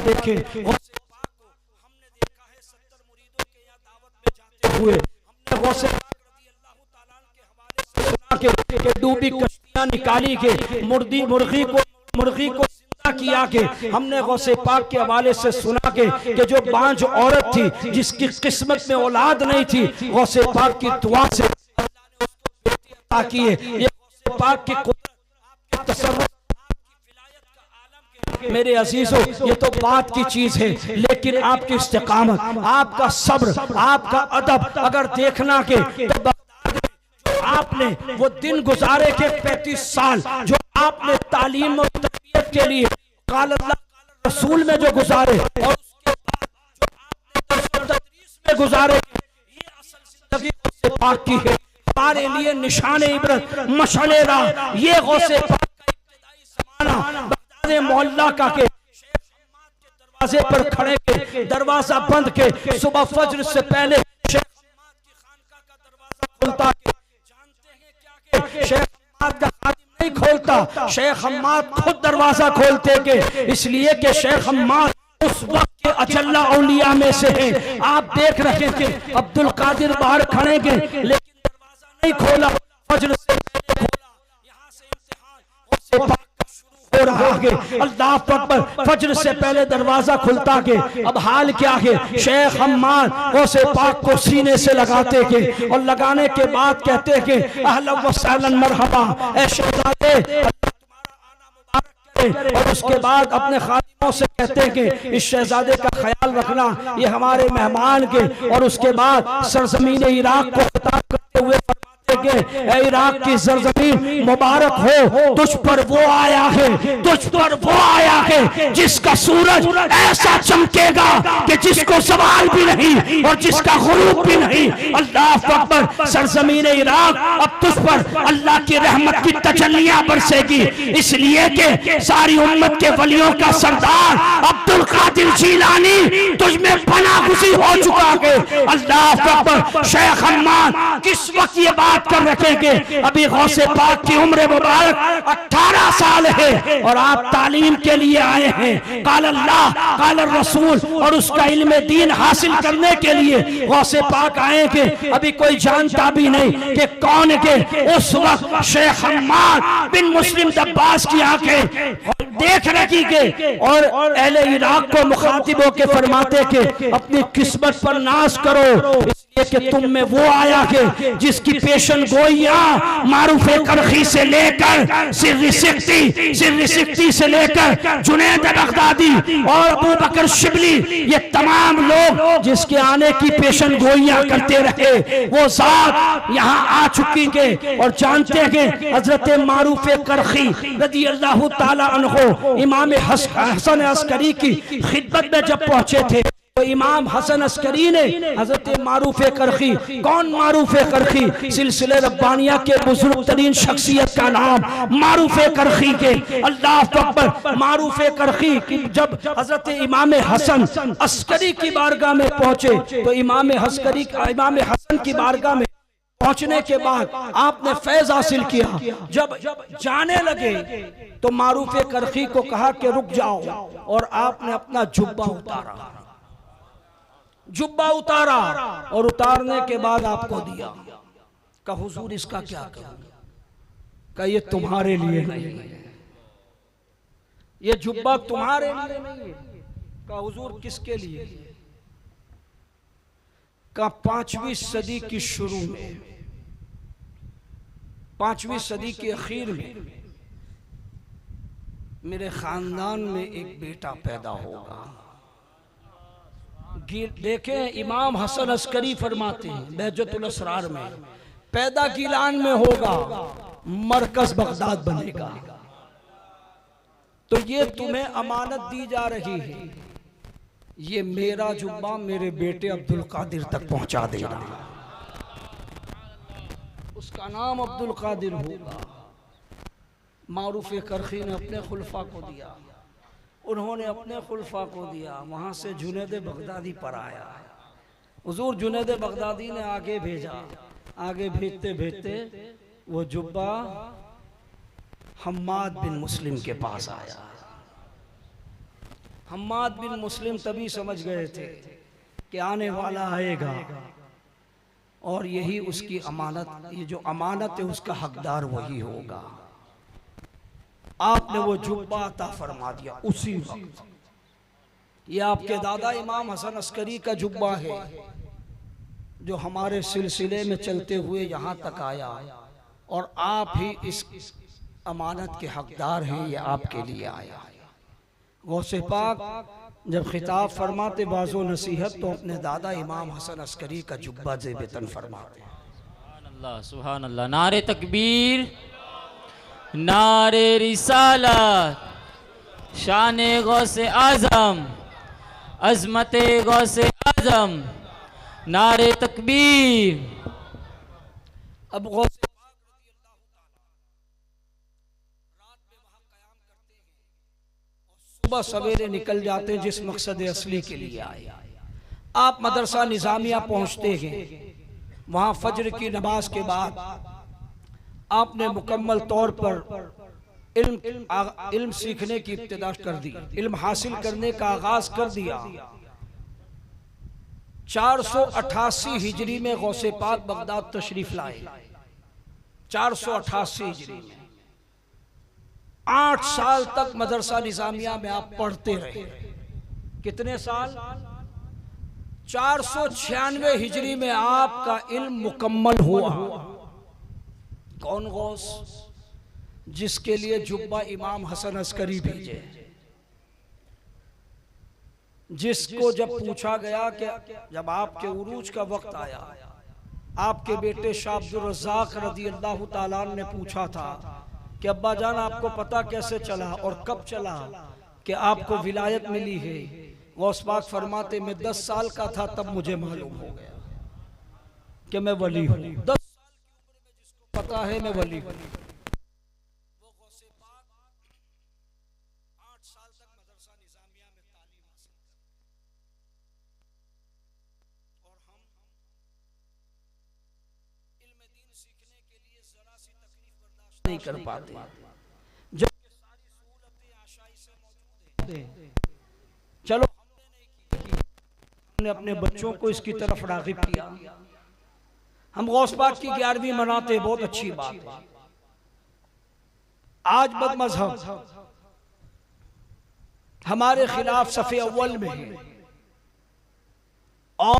देखे। गौसे पाक को हमने देखा है 70 मुरीदों के यहाँ दावत में जाते हुए, हमने गौसे पाक रज़ी अल्लाह ताला अन्हु के हवाले से सुना के डूबी कश्तियां निकाली के मुर्गी को किया के, हमने गौसे पाक के हवाले से सुना के जो बांझ औरत थी जिसकी किस्मत में औलाद नहीं थी, गौसे पाक की दुआ से किए। ये गौसे पाक की कुदरत, तसर्रुफ, मेरे अजीजों, ये तो बात की चीज है, लेकिन आपकी इस्तिकामत, आपका सब्र, आपका अदब अगर देखना के तो आपने वो दिन गुजारे के 35 साल जो आपने तालीम और तरबियत के लिए काल अल्लाह रसूल में जो गुजारे और उसके बाद जो आपने तदरीस में गुजारे, ये असल जिंदगी गौसे पाक की है। हमारे लिए निशान इबरत, मशअले राह, ये गौसे पाक का इब्तिदाई ज़माना बगदाद मोहल्ला का के शेख हम्माद के दरवाजे पर खड़े के दरवाजा बंद के सुबह फज्र से पहले शेख हम्माद की खानका का दरवाजा खुलता के, शेख हम्माद का खादिम नहीं खोलता, शेख हम्माद खुद दरवाजा खोलते के, इसलिए कि शेख हम्माद उस वक्त के अजल्ला औलिया में से हैं। आप देख रहे थे अब्दुल कादिर बाहर खड़े के, लेकिन दरवाजा नहीं खोला, फज्र से पहले खोला। यहाँ से इम्तिहान गौसे पाक का शुरू हो रहा है। अल्लाह अकबर, फज्र से पहले दरवाजा खुलता के, अब हाल क्या है, शेख हम्माद गौसे पाक को सीने से लगाते के और लगाने के बाद कहते के अहलन व सहलन मरहबा ए शहजादे, और उसके बाद अपने खादिमों से कहते हैं कि इस शहजादे का ख्याल रखना, ये हमारे मेहमान के, और उसके बाद सरजमीन इराक को खिताब करते हुए ए इराक की सरजमीन मुबारक हो, तुझ पर वो आया है, तुझ पर वो आया है जिसका सूरज ऐसा चमकेगा कि जिसको सवाल भी नहीं और जिसका गुरूब भी नहीं। अल्लाह अकबर, सरजमीन इराक अब तुझ पर अल्लाह की रहमत की तजल्लियां बरसेगी, इसलिए कि सारी उम्मत के वलियों का सरदार अब्दुल कादिर जीलानी तुझ में पना खुशी हो चुका है। अल्लाह अकबर, शेख हम्माद किस वक्त ये बात कर रखे कि अभी गौसे पाक की उम्र मुबारक 18 साल है और आप तालीम के लिए आए हैं, काल अल्लाह काल रसूल और उसका इल्म दीन हासिल करने के लिए गौसे पाक आए के अभी कोई जानता भी नहीं कि कौन के। उस वक्त शेख हम्माद बिन मुस्लिम दब्बास की आंखें देख रखी के और अहले इराक को मुखातिब होके फरमाते के अपनी किस्मत पर नाज करो, कि तुम में वो आया है जिसकी पेशन गोइयां मारूफे करखी से लेकर सिर्री सिक्ती से लेकर जुनैद बगदादी और अबू बकर शिबली, ये तमाम लोग जिसके आने की पेशन गोइयां करते रहे, वो जात यहाँ आ चुकी के और जानते हैं हजरत मारूफे करखी रज़ी अल्लाह ताला अन्हु इमाम हसन अस्करी की खिदमत में जब पहुंचे थे तो इमाम हसन अस्करी ने हजरत मारूफे करखी, कौन मारूफे करखी, सिलसिले रब्बानिया के बुजुर्ग तरीन शख्सियत का नाम मारूफे करखी के। अल्लाह अकबर, मारूफे करखी जब हजरत इमाम हसन अस्करी की बारगाह में पहुंचे तो इमाम हसन की बारगाह में पहुंचने के बाद आपने फैज हासिल किया। जब जाने लगे तो मारूफे करखी को कहा कि रुक जाओ, और आपने अपना जुब्बा उतारा और उतारने के बाद आपको दिया। का हुजूर इसका क्या करूं? का ये तुम्हारे लिए नहीं है, ये जुब्बा तुम्हारे लिए नहीं है। का हुजूर किसके लिए? का 5वीं सदी की शुरू में, 5वीं सदी के आखिर में मेरे खानदान में एक बेटा पैदा होगा। देखें, इमाम हसन अस्करी फरमाते हैं बहजतुल असरार में, पैदा गिलान में होगा, मरकज बगदाद बनेगा। तो ये तुम्हें अमानत दी जा रही है, ये मेरा जुब्बा मेरे बेटे अब्दुल कादिर तक पहुंचा देना। उसका नाम अब्दुल कादिर होगा। मारूफ करखी ने अपने खुलफा को दिया, उन्होंने अपने खुलफा को दिया, वहाँ से जुनैद बगदादी पर आया। हुजूर जुनैद बगदादी ने आगे भेजा, आगे भेजते भेजते वो जुब्बा हम्माद बिन मुस्लिम के पास आया। हम्माद बिन मुस्लिम तभी समझ गए थे कि आने वाला आएगा और यही उसकी अमानत, ये जो अमानत है उसका हकदार वही होगा। आपने वो जुब्बा अता फरमा दिया उसी वक्त। ये आपके दादा इमाम हसन अस्करी का जुब्बा है जो हमारे सिलसिले में चलते हुए यहाँ तक आया, और आप ही इस अमानत के हकदार हैं, ये आपके लिए आया है। गौसे पाक जब खिताब फरमाते बाज़ो नसीहत तो अपने दादा इमाम हसन अस्करी का जुब्बा ज़ेबतन फरमाते। अल्लाह सुभान अल्लाह। नारे तकबीर, नारे रिसालत, शाने गौसे आज़म, अज़मते गौसे आज़म, नारे तकबीर। अब गौसे सुबह सवेरे निकल जाते हैं जिस मकसद असली के लिए आए। आप मदरसा निज़ामिया पहुंचते हैं, वहां फजर की नमाज के बाद आपने मुकम्मल तौर पर इल्म सीखने की इब्तिदा कर दी, इल्म हासिल करने का आगाज कर दिया। 488 हिजरी में गौसे पाक बगदाद तशरीफ लाए। 488 हिजरी में 8 साल तक मदरसा निजामिया में आप पढ़ते रहे। कितने साल? 496 हिजरी में आपका इल्म मुकम्मल हुआ। कौन गौस? जिसके लिए जुब्बा इमाम हसन अस्करी भेजे, जिसको जब पूछा गया कि जब आपके उरूज का वक्त आया, आपके बेटे शाह अब्दुल रज़्ज़ाक़ रज़ी अल्लाह ताला ने पूछा था कि अब्बा जान आपको पता कैसे चला और कब चला कि आपको विलायत मिली है? गौस पाक फरमाते मैं 10 साल का था तब मुझे मालूम हो गया कि मैं वली हूँ। 10 साल की उम्र में जिसको पता है मैं वली हूँ। वो गौसे पाक 8 साल तक मदरसा निजामिया में तालीम हासिल कर, और हम इल्म दीन सीखने के लिए जरा सी तकलीफ बर्दाश्त नहीं कर पाते, जबकि सारी सहूलतें आशाई से मौजूद हैं। चलो हमने नहीं की, हमने अपने बच्चों को इसकी तरफ राग़िब किया। हम गौस पाक की 11वीं मनाते, बहुत अच्छी बात है। आज बदमज़हब हमारे खिलाफ सफ़े अव्वल में है और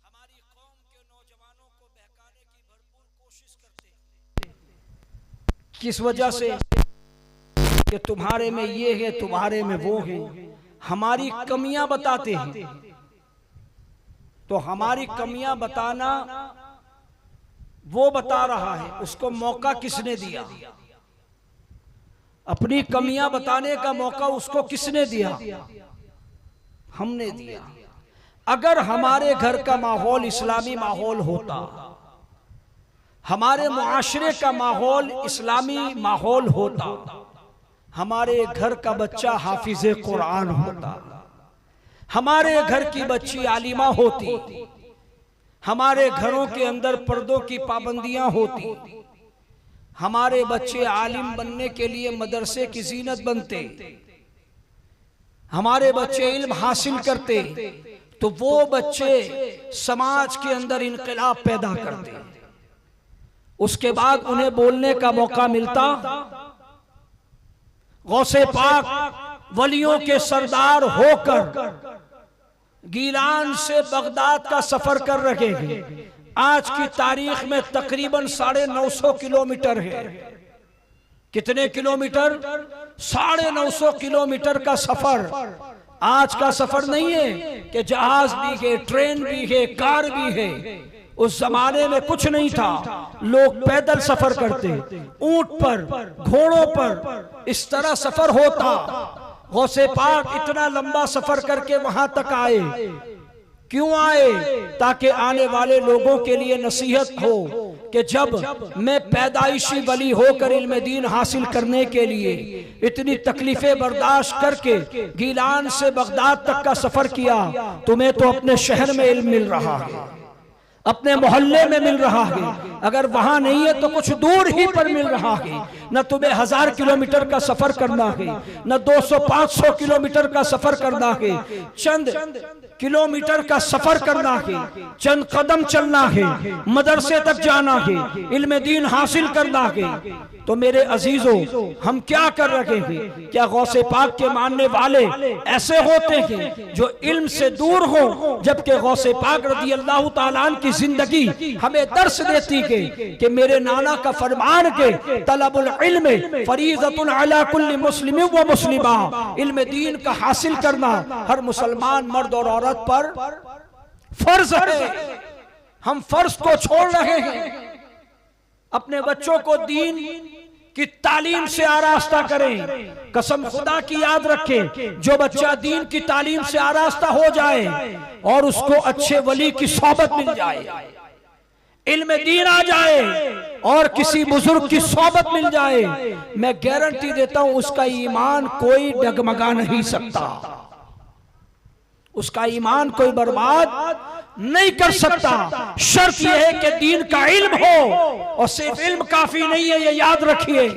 हमारी कौम के नौजवानों को बहकाने की भरपूर कोशिश करते हैं। किस वजह से? कि तुम्हारे में ये है, तुम्हारे में वो है, हमारी कमियां बताते हैं। तो हमारी कमियां बताना वो बता रहा है, उसको मौका किसने दिया? अपनी कमियां बताने का मौका उसको किसने दिया? हमने दिया। अगर हमारे घर का माहौल इस्लामी माहौल होता, हमारे मुआशरे का माहौल इस्लामी माहौल होता, हमारे घर का बच्चा हाफिज़े कुरान होता, हमारे घर की बच्ची आलिमा होती, हमारे घरों के अंदर पर्दों की पाबंदियां होती, हमारे बच्चे आलिम बनने के लिए मदरसे की जीनत बनते, हमारे बच्चे इल्म हासिल करते, तो वो बच्चे समाज के अंदर इनकलाब पैदा करते। उसके बाद उन्हें बोलने का मौका मिलता। गौसे पाक वलियों के सरदार होकर गीलान से बगदाद का सफर कर रहे हैं। आज की तारीख में तकरीबन 950 किलोमीटर है। कितने किलोमीटर? 950 किलोमीटर का सफर। आज का सफर नहीं है कि जहाज भी है, ट्रेन भी है, कार भी है। उस जमाने में कुछ नहीं था, लोग पैदल सफर करते, ऊंट पर, घोड़ों पर, इस तरह सफर होता। गौसे पाक इतना लंबा सफर करके वहां तक आए। क्यों आए? ताकि आने वाले लोगों के लिए नसीहत हो कि जब मैं पैदाइशी वली होकर इल्म दीन हासिल करने के लिए इतनी तकलीफें बर्दाश्त करके गीलान से बगदाद तक का सफर किया, तुम्हें तो अपने शहर में इल्म मिल रहा है, अपने मोहल्ले में मिल रहा है। अगर वहां नहीं है तो कुछ दूर ही पर मिल रहा है। न तुम्हें 1000 किलोमीटर का सफर करना है, न 200-500 किलोमीटर का सफर करना है। चंद किलोमीटर का सफर करना है, चंद कदम चलना है, मदरसे तक जाना है, इल्म दीन हासिल करना है। तो मेरे अजीजों, हम क्या कर रहे हैं? क्या गौसे पाक के मानने वाले ऐसे होते हैं जो इल्म से दूर हो? जबकि गौसे पाक रज़ी अल्लाह ताला अन्हु की जिंदगी हमें दर्श देती है कि मेरे नाना का फरमान के तलबुल इल्म फरीज़तुन अला कुल्ली मुस्लिम व मुस्लिमा, इल्म दीन का हासिल करना हर मुसलमान मर्द और औरत पर फर्ज है। हम फर्ज को छोड़ रहे हैं। अपने बच्चों को दीन की तालीम से आरास्ता करें। कसम खुदा की याद रखें, जो बच्चा दीन की तालीम से आरास्ता हो जाए और उसको अच्छे वली की सोहबत मिल जाए, इल्म दीन आ जाए और किसी बुजुर्ग की सोहबत मिल जाए, मैं गारंटी देता हूं उसका ईमान कोई डगमगा नहीं सकता, उसका ईमान कोई बर्बाद नहीं कर सकता। शर्त यह है कि दीन का इल्म हो, और सिर्फ इल्म काफी नहीं है, ये याद रखिए,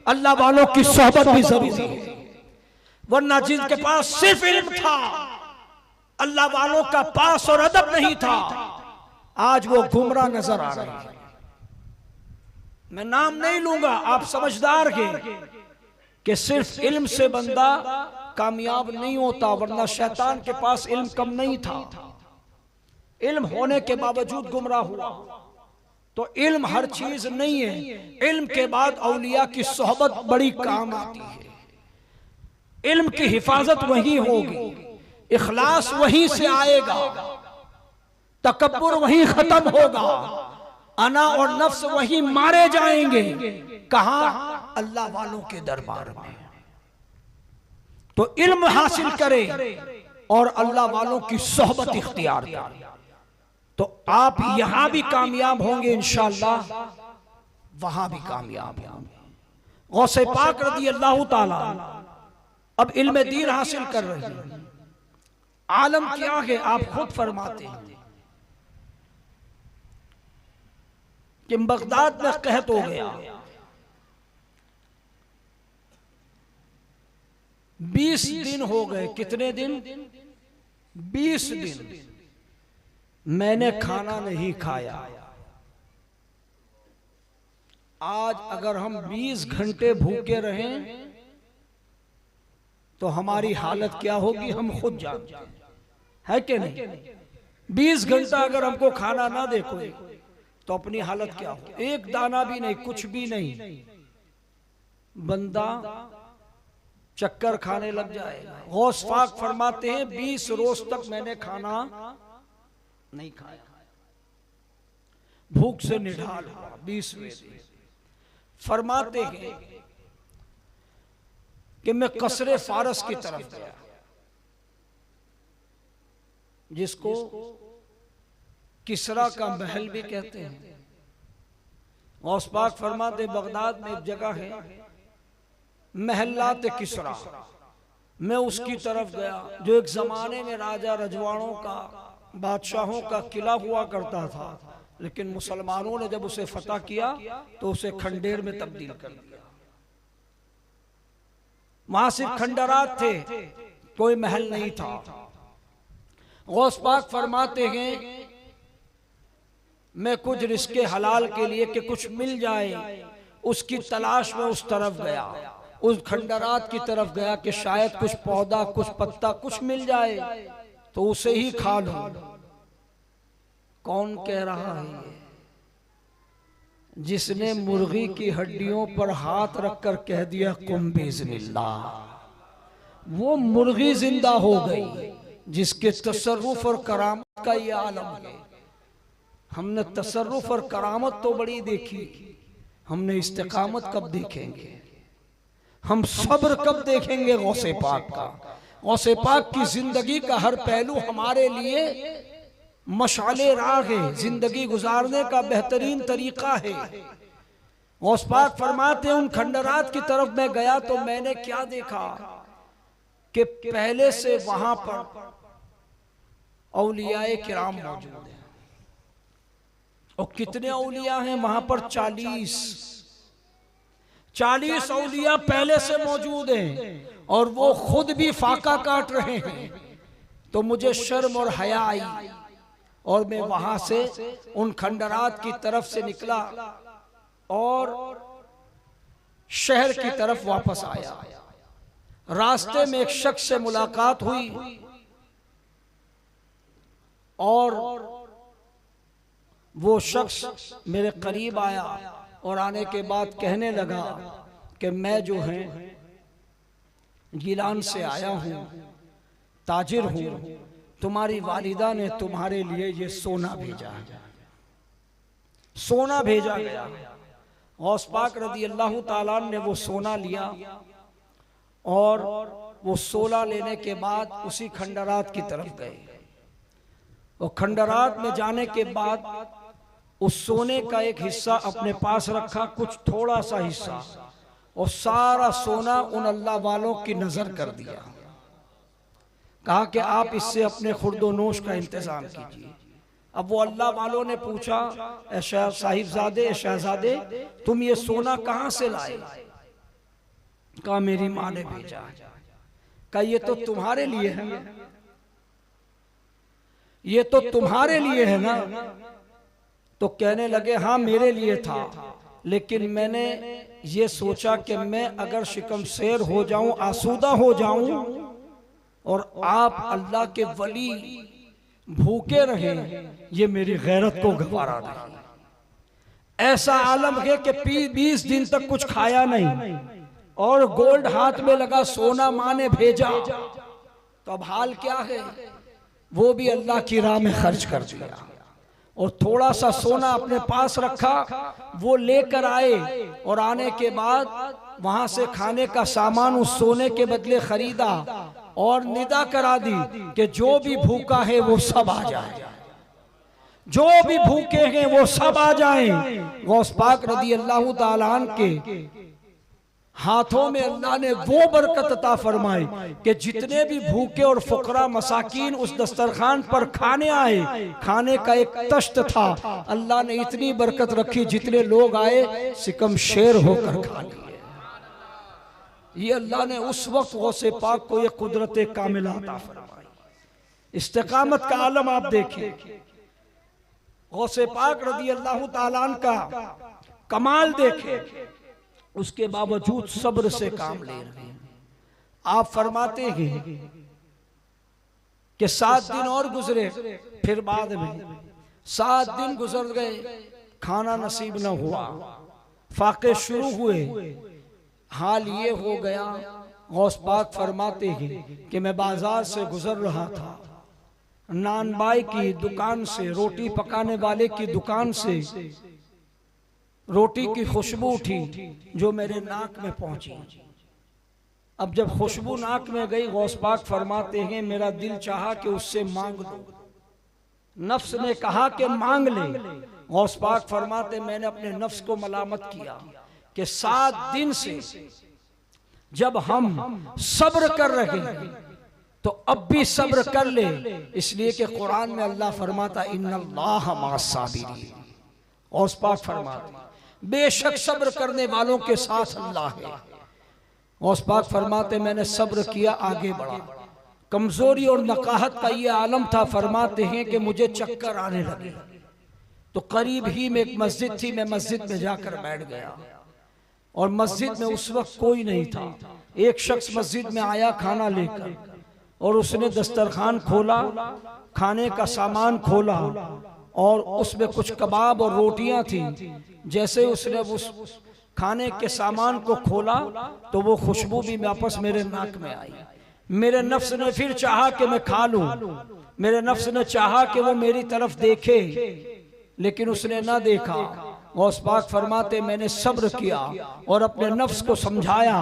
अल्लाह वालों की सोहबत भी जरूरी है। वरना जिनके पास सिर्फ इल्म था, अल्लाह वालों का पास और अदब नहीं था, आज वो गुमराह नजर आ रहे हैं। मैं नाम नहीं लूंगा, आप समझदार हैं कि सिर्फ इल्म से बंदा कामयाब नहीं होता, वरना शैतान के पास इल्म कम नहीं था, इल्म होने के बावजूद गुमराह हुआ। तो इल्म हर चीज नहीं है, इल्म के बाद औलिया की सोहबत बड़ी काम आती है। इल्म की हिफाजत वही होगी, इखलास वहीं से आएगा, तकब्बुर वहीं खत्म होगा, अना और नफ्स वहीं मारे जाएंगे। कहां? अल्लाह वालों के दरबार में। तो इल्म हासिल करें और अल्लाह वालों की सोहबत इख्तियार करें, तो आप यहां भी कामयाब होंगे इंशाअल्लाह, वहां भी कामयाब होंगे। गौसे पाक रज़ी अल्लाह ताला अब इल्म दीन हासिल कर रहे हैं। आलम क्या है? आप खुद फरमाते हैं कि बगदाद में कहत हो गया, 20 दिन हो गए। कितने दिन? 20 दिन मैंने खाना नहीं खाया। आज अगर हम 20 घंटे भूखे रहें तो हमारी हालत क्या होगी हम खुद जानते हैं, है कि नहीं? 20 घंटा अगर हमको खाना ना दे कोई तो अपनी हालत क्या हो? एक दाना भी नहीं, कुछ भी नहीं, बंदा चक्कर खाने लग जाएगा। गौस पाक फरमाते हैं 20 रोज तक मैंने खाना नहीं खाया, भूख से निढाल हुआ। 20वें दिन फरमाते हैं कि मैं कसरे फारस की तरफ गया, जिसको किसरा का महल भी कहते हैं। गौस पाक फरमाते बगदाद में एक जगह है महल्लात किसरा, मैं उसकी तरफ गया, जो एक जमाने में राजा रजवाड़ों का, बादशाहों का किला हुआ करता था, लेकिन मुसलमानों ने जब उसे फतह किया तो उसे खंडेर में तब्दील कर दिया। वहां सिर्फ खंडरात थे, कोई महल नहीं था। गौस पाक फरमाते हैं मैं कुछ रिस्के हलाल के लिए कि कुछ मिल जाए उसकी तलाश में उस तरफ गया, उस खंडरात की तरफ गया कि शायद कुछ पौधा, कुछ पत्ता, कुछ मिल जाए। तो उसे ही खा लो। कौन कह रहा है ये? जिसने मुर्गी की हड्डियों पर हाथ रखकर कह दिया कुम बिस्मिल्लाह, वो मुर्गी जिंदा हो गई जिसके तसर्रुफ और करामत का ये आलम है। हमने तसर्रुफ और करामत तो बड़ी देखी, हमने इस्तिकामत कब देखेंगे? हम सब्र कब देखेंगे गौसे पाक का? गौसे पाक की जिंदगी का हर पहलू हमारे लिए मशाले राह है, जिंदगी गुजारने का बेहतरीन तरीका है। गौस पाक फरमाते उन खंडरात की तरफ मैं गया तो मैंने क्या देखा कि पहले से वहां पर औलियाए किराम मौजूद हैं। और कितने औलिया हैं वहां पर? 40 औलिया पहले से मौजूद हैं और वो खुद भी फाका काट रहे हैं। तो मुझे शर्म और हया आई और मैं वहां से उन खंडरात की तरफ से निकला और शहर की तरफ वापस आया। रास्ते में एक शख्स से मुलाकात हुई और वो शख्स मेरे करीब आया और आने के बाद कहने लगा कि मैं जो है गिलान से आया हूं, ताजिर हूं, तुम्हारी वालिदा ने तुम्हारे लिए ये सोना भेजा, सोना भेजा गया। गौस पाक रज़ी अल्लाह ताला ने वो सोना लिया और वो सोना लेने के बाद उसी खंडरात की तरफ गए। और खंडरात में जाने के बाद उस सोने का एक हिस्सा अपने पास रखा, कुछ थोड़ा सा हिस्सा, और सारा सोना उन अल्लाह वालों की नजर कर दिया। कहा कि आप इससे अपने खुर्दो नोश का इंतजाम कीजिए। अब वो अल्लाह वालों ने पूछा, साहिबजादे, शहजादे, तुम ये सोना कहां से लाए? कहा मेरी माँ ने भेजा। कहा ये तो तुम्हारे लिए है ना, ये तो तुम्हारे लिए है ना? तो कहने लगे हाँ मेरे लिए था, लेकिन मैंने ये सोचा कि मैं अगर शिकम शेर हो जाऊं, आसूदा हो जाऊं और आप अल्लाह के वली भूखे रहे, ये मेरी गैरत को गवारा नहीं। ऐसा आलम है कि 20 दिन तक कुछ खाया नहीं और गोल्ड हाथ में लगा, सोना माँ ने भेजा, तो अब हाल क्या है? वो भी अल्लाह की राह में खर्च कर दिया और थोड़ा सा सोना अपने पास रखा, वो लेकर आए और आने के बाद वहां से खाने का सामान उस सोने के बदले खरीदा और निदा करा दी कि जो भी भूखा है वो सब आ जाए, जो भी भूखे हैं वो सब आ जाएं। गौस पाक रज़ी अल्लाह ताला अन्हु के हाथों में अल्लाह ने वो बरकत अता फरमाई कि जितने भी भूखे और फुकरा मसाकीन उस दस्तरखान पर खाने आए, खाने का एक तश्त था, अल्लाह ने इतनी बरकत रखी, जितने लोग आए सिकम शेर होकर खा लिए। ये अल्लाह ने उस वक्त गौसे पाक को ये कुदरत कामिला अता फरमाई। इस्तिकामत का आलम आप देखें, गौसे पाक रज़ी अल्लाह ताला अन्हु का कमाल देखें, उसके बावजूद सब्र से काम ले रहे हैं। आप फरमाते हैं कि 7 दिन और गुजरे, फिर बाद में 7 दिन गुजर गए, खाना नसीब न हुआ, फाके शुरू हुए, हाल ये हो गया। गौस पाक फरमाते हैं कि मैं बाजार से गुजर रहा था, नान बाई की दुकान से, रोटी पकाने वाले की दुकान से रोटी की खुशबू उठी जो मेरे नाक में पहुंची। अब जब खुशबू नाक में गई, गौस पाक फरमाते हैं मेरा दिल चाहा कि उससे मांग लो, नफ्स ने कहा कि मांग ले। गौस पाक फरमाते मैंने अपने नफ्स को मलामत किया कि 7 दिन से जब हम सब्र कर रहे हैं तो अब भी सब्र कर ले, इसलिए कि कुरान में अल्लाह फरमाता इन्नल्लाह मअस-साबिरीन। गौस पाक फरमाते बेशक सब्र करने वालों के साथ अल्लाह है। गौस पाक फरमाते मैंने सब्र किया, आगे बढ़ा, कमजोरी और नकाहत का ये आलम था। फरमाते हैं कि मुझे चक्कर आने लगे, तो करीब ही में एक मस्जिद थी, मैं मस्जिद में जाकर बैठ गया और मस्जिद में उस वक्त कोई नहीं था। एक शख्स मस्जिद में आया खाना लेकर और उसने दस्तरखान खोला, खाने का सामान खोला और उसमें कुछ कबाब और रोटियां थी। जैसे उसने उस खाने के सामान को खोला तो वो खुशबू भी वापस मेरे नाक में आई। मेरे नफ्स ने फिर चाहा कि मैं खा लूं, मेरे नफ्स ने चाहा कि वो मेरी तरफ देखे, लेकिन उसने ना देखा। गौस पाक फरमाते मैंने सब्र किया और अपने नफ्स को समझाया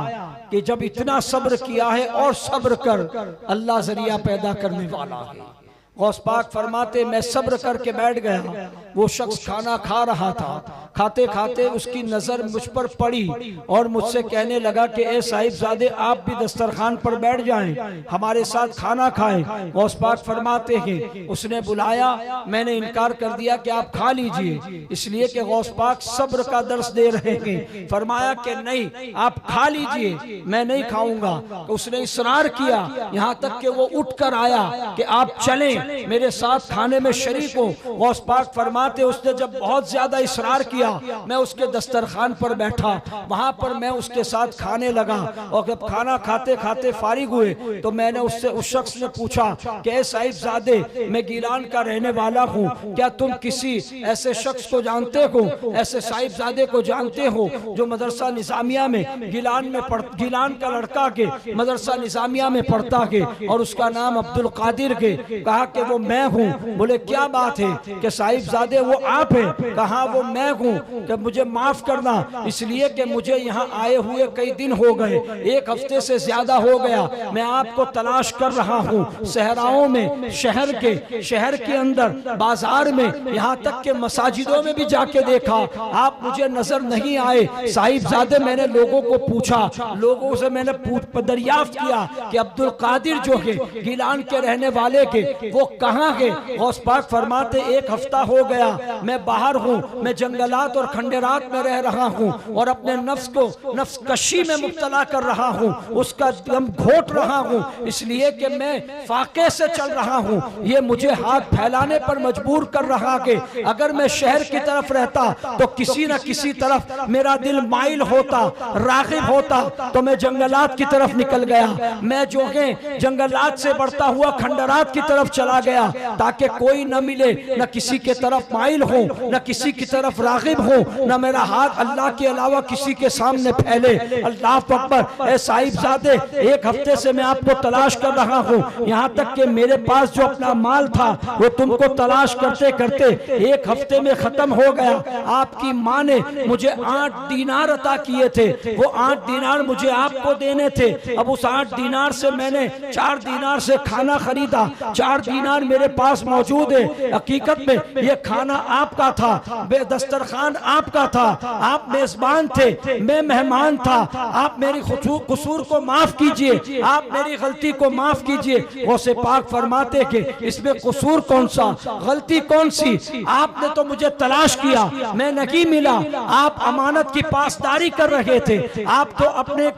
कि जब इतना सब्र किया है और सब्र कर, अल्लाह जरिया पैदा करने वाला है। गौस पाक फरमाते मैं सब्र करके बैठ गया। वो शख्स खाना खा रहा था, खाते खाते उसकी नजर मुझ पर पड़ी और मुझसे कहने लगा कि ए साहिबजादे आप भी दस्तरखान पर बैठ जाएं, हमारे साथ खाना खाएं। गौस पाक फरमाते हैं उसने बुलाया, मैंने इनकार कर दिया कि आप खा लीजिए, इसलिए कि गौस पाक सब्र का दर्स दे रहे हैं। फरमाया कि नहीं आप खा लीजिए, मैं नहीं खाऊंगा। तो उसने इसरार किया, यहाँ तक कि वो उठ कर आया कि आप चलें मेरे साथ खाने में शरीक हो। गौस पाक फरमाते उसने जब बहुत ज्यादा इसरार किया, मैं उसके दस्तरखान पर बैठा, वहां पर मैं उसके साथ खाने लगा और जब खाना खाते खाते फारिग हुए तो मैंने उससे उस शख्स ने पूछा कि साहिबजादे मैं गिलान का रहने वाला हूँ, क्या तुम किसी ऐसे शख्स को जानते हो, ऐसे साहिबजादे को जानते हो जो मदरसा निजामिया में गिलान का लड़का के मदरसा निजामिया में पढ़ता के और उसका नाम अब्दुल कादिर के। कहा कि वो मैं हूँ। बोले क्या बात है कि साहिबजादे वो आप हैं? कहा वो मैं हूँ कि मुझे माफ करना, इसलिए कि मुझे यहाँ आए हुए कई दिन हो गए, 1 हफ्ते से ज्यादा हो गया, मैं आपको तलाश कर रहा हूँ सहराओं में, शहर के अंदर, बाजार में, यहाँ तक के मसाजिदों में भी जाके देखा, आप मुझे नजर नहीं आए। साहिबजादे मैंने लोगों को पूछा, लोगों से मैंने दरियाफ्त किया कि अब्दुल कादिर जो है गिलान के रहने वाले के वो कहाँ है? गौस पाक फरमाते 1 हफ्ता हो गया मैं बाहर हूँ, मैं जंगलात और खंडेरात में रह रहा हूँ और अपने नफ्स को नफ्स कशी में मुब्तला कर रहा हूँ, उसका दम घोट रहा हूँ, इसलिए कि मैं फाके से चल रहा हूँ। ये मुझे हाथ फैलाने पर मजबूर कर रहा कि अगर मैं शहर की तरफ रहता तो किसी न किसी तरफ मेरा दिल माइल होता, रागिब होता, तो मैं जंगलात की तरफ निकल गया। मैं जो है जंगलात से बढ़ता हुआ खंडरात की तरफ चला गया ताकि कोई न मिले, न किसी के तरफ माइल हो, न किसी की तरफ रागिब हो, न मेरा हाथ अल्लाह के अलावा किसी के सामने फैले। अल्लाह अकबर। ए साहिबजादे 1 हफ्ते से मैं आपको तलाश कर रहा हूँ, यहाँ तक कि मेरे पास जो अपना माल था वो तुमको तलाश करते करते 1 हफ्ते में खत्म हो गया। आपकी माँ ने मुझे 8 दीनार अता किए थे, वो 8 दीनार मुझे आपको देने थे। अब उस 8 दीनार से मैंने 4 दीनार से खाना खरीदा, 4 दीनार मेरे पास मौजूद है। हकीकत में ये खाना आपका था, दस्तरखान आपका था, आप मेजबान थे, मैं मेहमान था। आप मेरी कसूर को माफ कीजिए, आप मेरी गलती को माफ कीजिए। गौसे पाक फरमाते कि इसमें कसूर कौन सा, गलती कौन सी? आपने तो मुझे तलाश किया, मैं नहीं मिला। आप अमानत की पासदारी कर रहे थे, आप तो अपने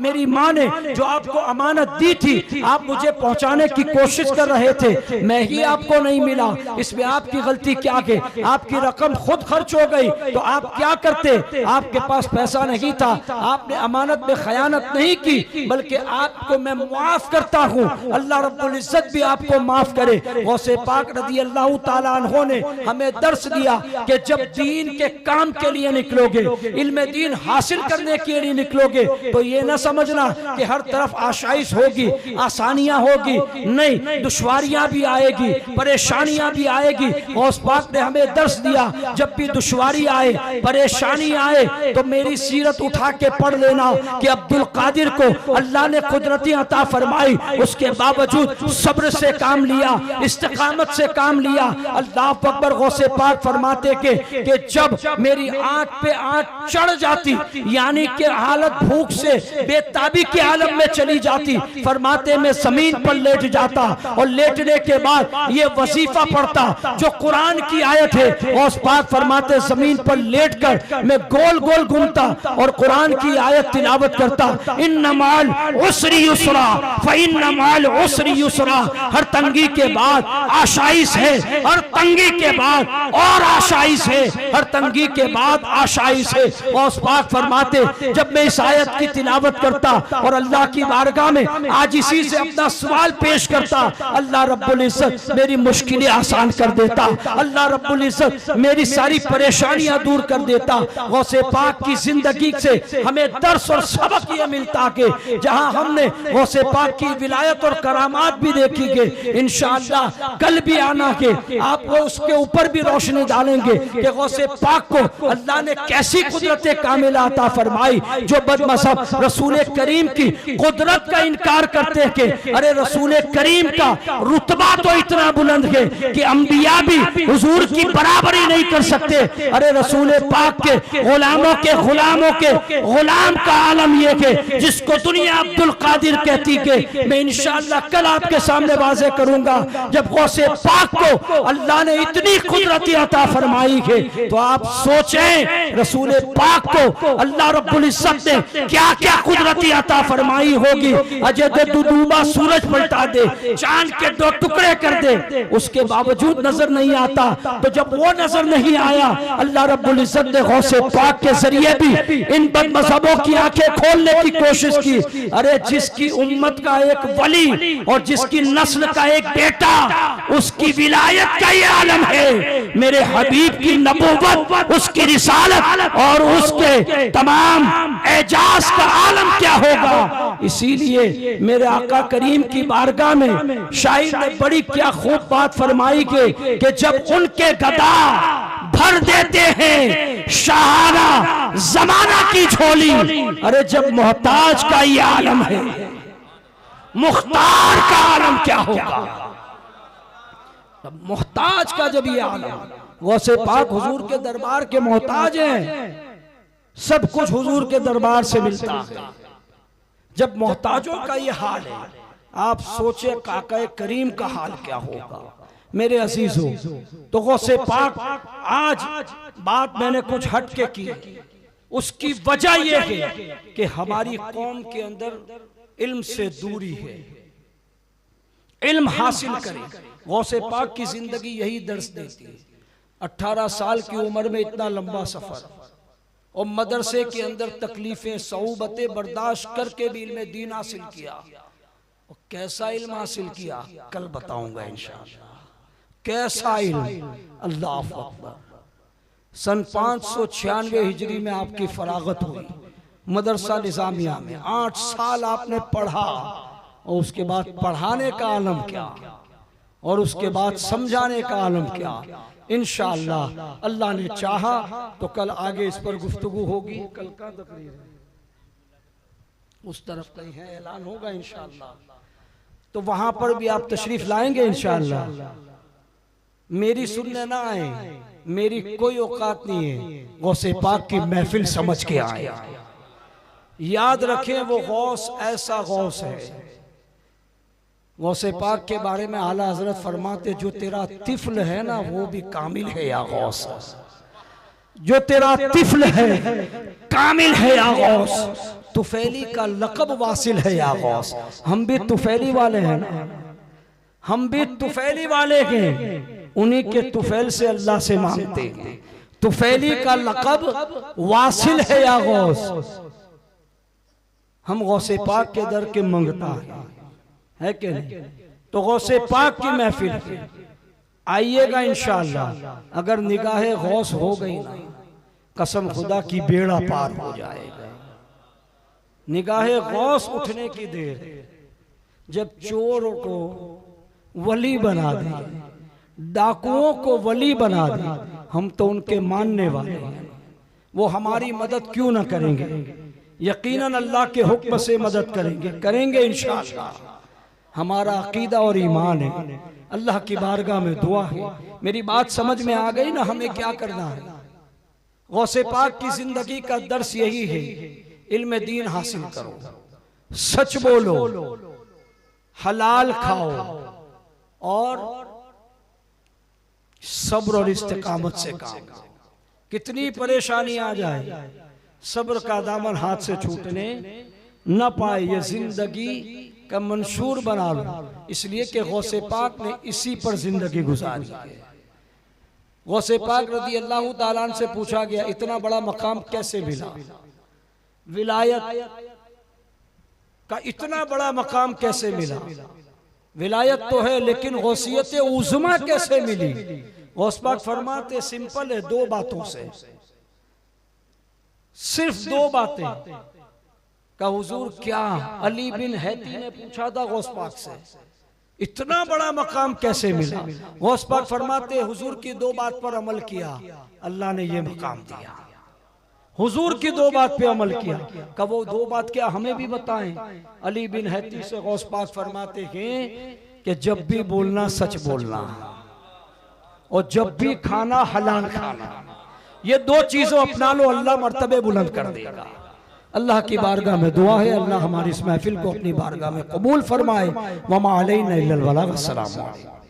मेरी माँ ने जो आपको अमानत दी थी आप मुझे पहुंचाने की कोशिश कर रहे थे, मैं ही आपको नहीं मिला। इसमें आपकी गलती क्या है? आपकी रकम खुद खर्च हो गई तो आप क्या करते? आपके पास पैसा नहीं था, आपने अमानत में खयानत नहीं की, बल्कि आपको मैं माफ करता हूँ। अल्लाह रब्बुल इज्जत भी आपको माफ करे। गौसे पाक रज़ी अल्लाह ताला अन्हो ने हमें दर्स दिया कि जब दीन के काम के लिए निकलोगे, इल्म दीन हासिल करने के लिए निकलोगे, तो ये ना समझना कि हर तरफ आशाइश होगी, आसानियां होगी, नहीं, दुश्वारियां भी आएगी, परेशानियां भी आएगी। गौस पाक ने हमें दर्स दिया जब भी दुश्वारी आए, परेशानी आए तो मेरी सीरत उठा के पढ़ लेना कि अब्दुल कादिर को अल्लाह ने कुदरती अता फरमाई, उसके बावजूद सब्र से काम लिया, इस्तिकामत से काम लिया। अल्लाह अकबर। गौसे पाक फरमाते कि जब मेरी आंख पे आंख चढ़ जाती, यानी कि हालत भूख से बेताबी के आलम में चली जाती, फरमाते मैं जमीन पर लेट जाता और लेटने के बाद ये वजीफा पढ़ता जो कुरान की आयत है। गौस पाक फरमाते जमीन पर लेटकर मैं गोल गोल घूमता और कुरान की आयत तिलावत करता, इन्ना माल उसरी युसरा फइन्ना माल उसरी युसरा। हर तंगी के बाद आशाइश है, हर तंगी के बाद और आशाइश है, हर तंगी के बाद आशाइश है। और उस पाक फरमाते जब मैं इस आयत की तिलावत करता और अल्लाह की बारगाह में आज इसी से अपना सवाल पेश करता, अल्लाह रब्बुल इज्जत मेरी मुश्किलें आसान कर देता, अल्लाह रब्बुल इज्जत मेरी सारी परेशानियां दूर कर देता। गौसे पाक की जिंदगी से हमें दर्स और सबक ये मिलता कि जहां हमने गौसे पाक की विलायत और करामात भी देखी कि इंशाअल्लाह कल भी आना के आप वो उसके ऊपर भी रोशनी डालेंगे कि गौसे पाक को अल्लाह ने कैसी कुदरत कामिला अता फरमाई। जो बदमज़हब रसूल करीम की कुदरत का इनकार करते हैं कि अरे रसूल करीम का रुतबा तो इतना बुलंद है कि अंबिया भी हुजूर की बराबरी नहीं कर सकते। अरे रसूल पाक के गुलामों के गुलाम का आलम यह है जिसको दुनिया अब्दुल कादिर कहती के मैं इंशाअल्लाह कल आपके सामने वाज़े करूंगा। जब गौसे पाक को अल्लाह ने इतनी कुदरत अता फरमाई है तो आप सोचें रसूल पाक को अल्लाह रब्बुल इज्जत ने क्या क्या कुदरत अता फरमाई होगी। अजय दे डूबा सूरज पलटा दे, चांद के 2 टुकड़े कर दे, उसके बावजूद नजर नहीं आता। तो जब वो नजर नहीं आया अल्लाह रब्बुल इज्जत ने गौसे पाक के जरिए भी इन बदमज़हबों की आंखें खोलने की कोशिश की। अरे जिसकी उम्मत का एक वली और जिसकी नस्ल का एक बेटा, उसकी विलायत का ये आलम है, मेरे हबीब की नबूवत, उसकी रिसालत और उसके तमाम एजाज का आलम क्या होगा। इसीलिए मेरे आका करीम की बारगाह में शायर ने बड़ी क्या खूब बात फरमाई कि जब उनके गदा भर देते हैं शाहाना जमाना की झोली। अरे जब मोहताज का ये आलम है, मुख्तार का आलम क्या होगा। मोहताज का जब ये आलम, गौसे पाक हुजूर के दरबार के मोहताज हैं, सब कुछ हुजूर के दरबार से मिलता है। जब मोहताजों का ये हाल है, आप सोचे काका करीम का हाल क्या होगा। मेरे अजीजों, तो गौसे पाक आज बात मैंने कुछ हट के की, उसकी वजह यह है कि हमारी कौम के अंदर इल्म से दूरी है। इल्म हासिल करें, गौसे पाक की जिंदगी यही दर्स देती है। 18 साल की उम्र में इतना लंबा सफर और मदरसे के अंदर तकलीफें सऊबतें बर्दाश्त करके भी इल्म दीन हासिल किया। और कैसा इल्म हासिल किया कल बताऊंगा इंशाअल्लाह। कैसा इल्म, अल्लाह अकबर। सन 596 हिजरी में आपकी फरागत हुई मदरसा निजामिया में। 8 साल आपने पढ़ा और उसके बाद पढ़ाने का आलम क्या और उसके बाद समझाने का आलम क्या। इंशाअल्लाह अल्लाह ने चाहा तो कल आगे इस पर गुफ्तगू होगी। कल का तकरीर है, उस तरफ कहीं है, ऐलान होगा इंशाअल्लाह, तो वहां पर भी आप तशरीफ लाएंगे इंशाअल्लाह। मेरी सुनने ना आए, मेरी कोई औकात नहीं है, गौसे पाक की महफिल समझ के आए। याद रखें वो गौस ऐसा गौस है। गौसे पाक के बारे में आला हजरत फरमाते जो तेरा तिफल है ना वो भी कामिल है या गौस। जो तेरा तिफल है कामिल है या गौस। तुफैली का लक़ब वासिल है या गौस। हम भी तुफैली वाले हैं ना, हम भी तुफैली वाले हैं, उन्हीं के तुफैल से अल्लाह से मांगते हैं। तुफैली का लक़ब वासिल है या गौस। हम गौसे पाक के दर के मंगता है कि नहीं। तो गौसे पाक की महफिल आइएगा इंशाअल्लाह। अगर निगाहे गौस हो गई ना, कसम खुदा की बेड़ा पार हो जाएगा। निगाहे गौस उठने की देर, जब चोरों को वली बना दे, डाकुओं को वली बना दे, हम तो उनके मानने वाले हैं। वो हमारी मदद क्यों ना करेंगे, यकीनन अल्लाह के हुक्म से मदद करेंगे इंशाअल्लाह। हमारा अकीदा और ईमान है। अल्लाह की बारगाह में दुआ है। मेरी बात समझ में आ गई ना, हमें क्या करना है। गौसे पाक की जिंदगी का दर्स यही है, इल्म दीन हासिल करो, सच बोलो, हलाल खाओ और सब्र और इस्तिकामत से काम करो। कितनी परेशानी आ जाए, सब्र का दामन हाथ से छूटने न पाए, ये जिंदगी का मंशूर बना लो। इसलिए कि गौसे पाक ने इसी पर जिंदगी गुजारी है। गौसे पाक रज़ी अल्लाह ताला अन्हु से पूछा गया, इतना बड़ा मकाम कैसे मिला, विलायत का इतना बड़ा मकाम कैसे मिला? विलायत तो है लेकिन गौसियत उज़्मा कैसे मिली? गौस पाक फरमाते सिंपल है, दो बातों से, सिर्फ दो बातें। का हुजूर क्या? अली बिन हैती ने पूछा था गौस पाक से, इतना बड़ा मकाम कैसे मिला? गौस पाक फरमाते हुजूर की दो बात पर अमल किया, अल्लाह ने ये मकाम दिया। हुजूर की दो बात पे अमल किया। का वो दो बात क्या, हमें भी बताएं। अली बिन हैती से गौस पाक फरमाते हैं कि जब भी बोलना सच बोलना और जब भी खाना हलाल खाना, ये दो चीजों अपना लो, अल्लाह मर्तबे बुलंद कर देगा। अल्लाह की बारगाह में दुआ है, अल्लाह हमारी इस महफिल को अपनी बारगाह में कबूल फरमाए। वमा अलैना इल्लल बलाग। अस्सलामु अलैकुम।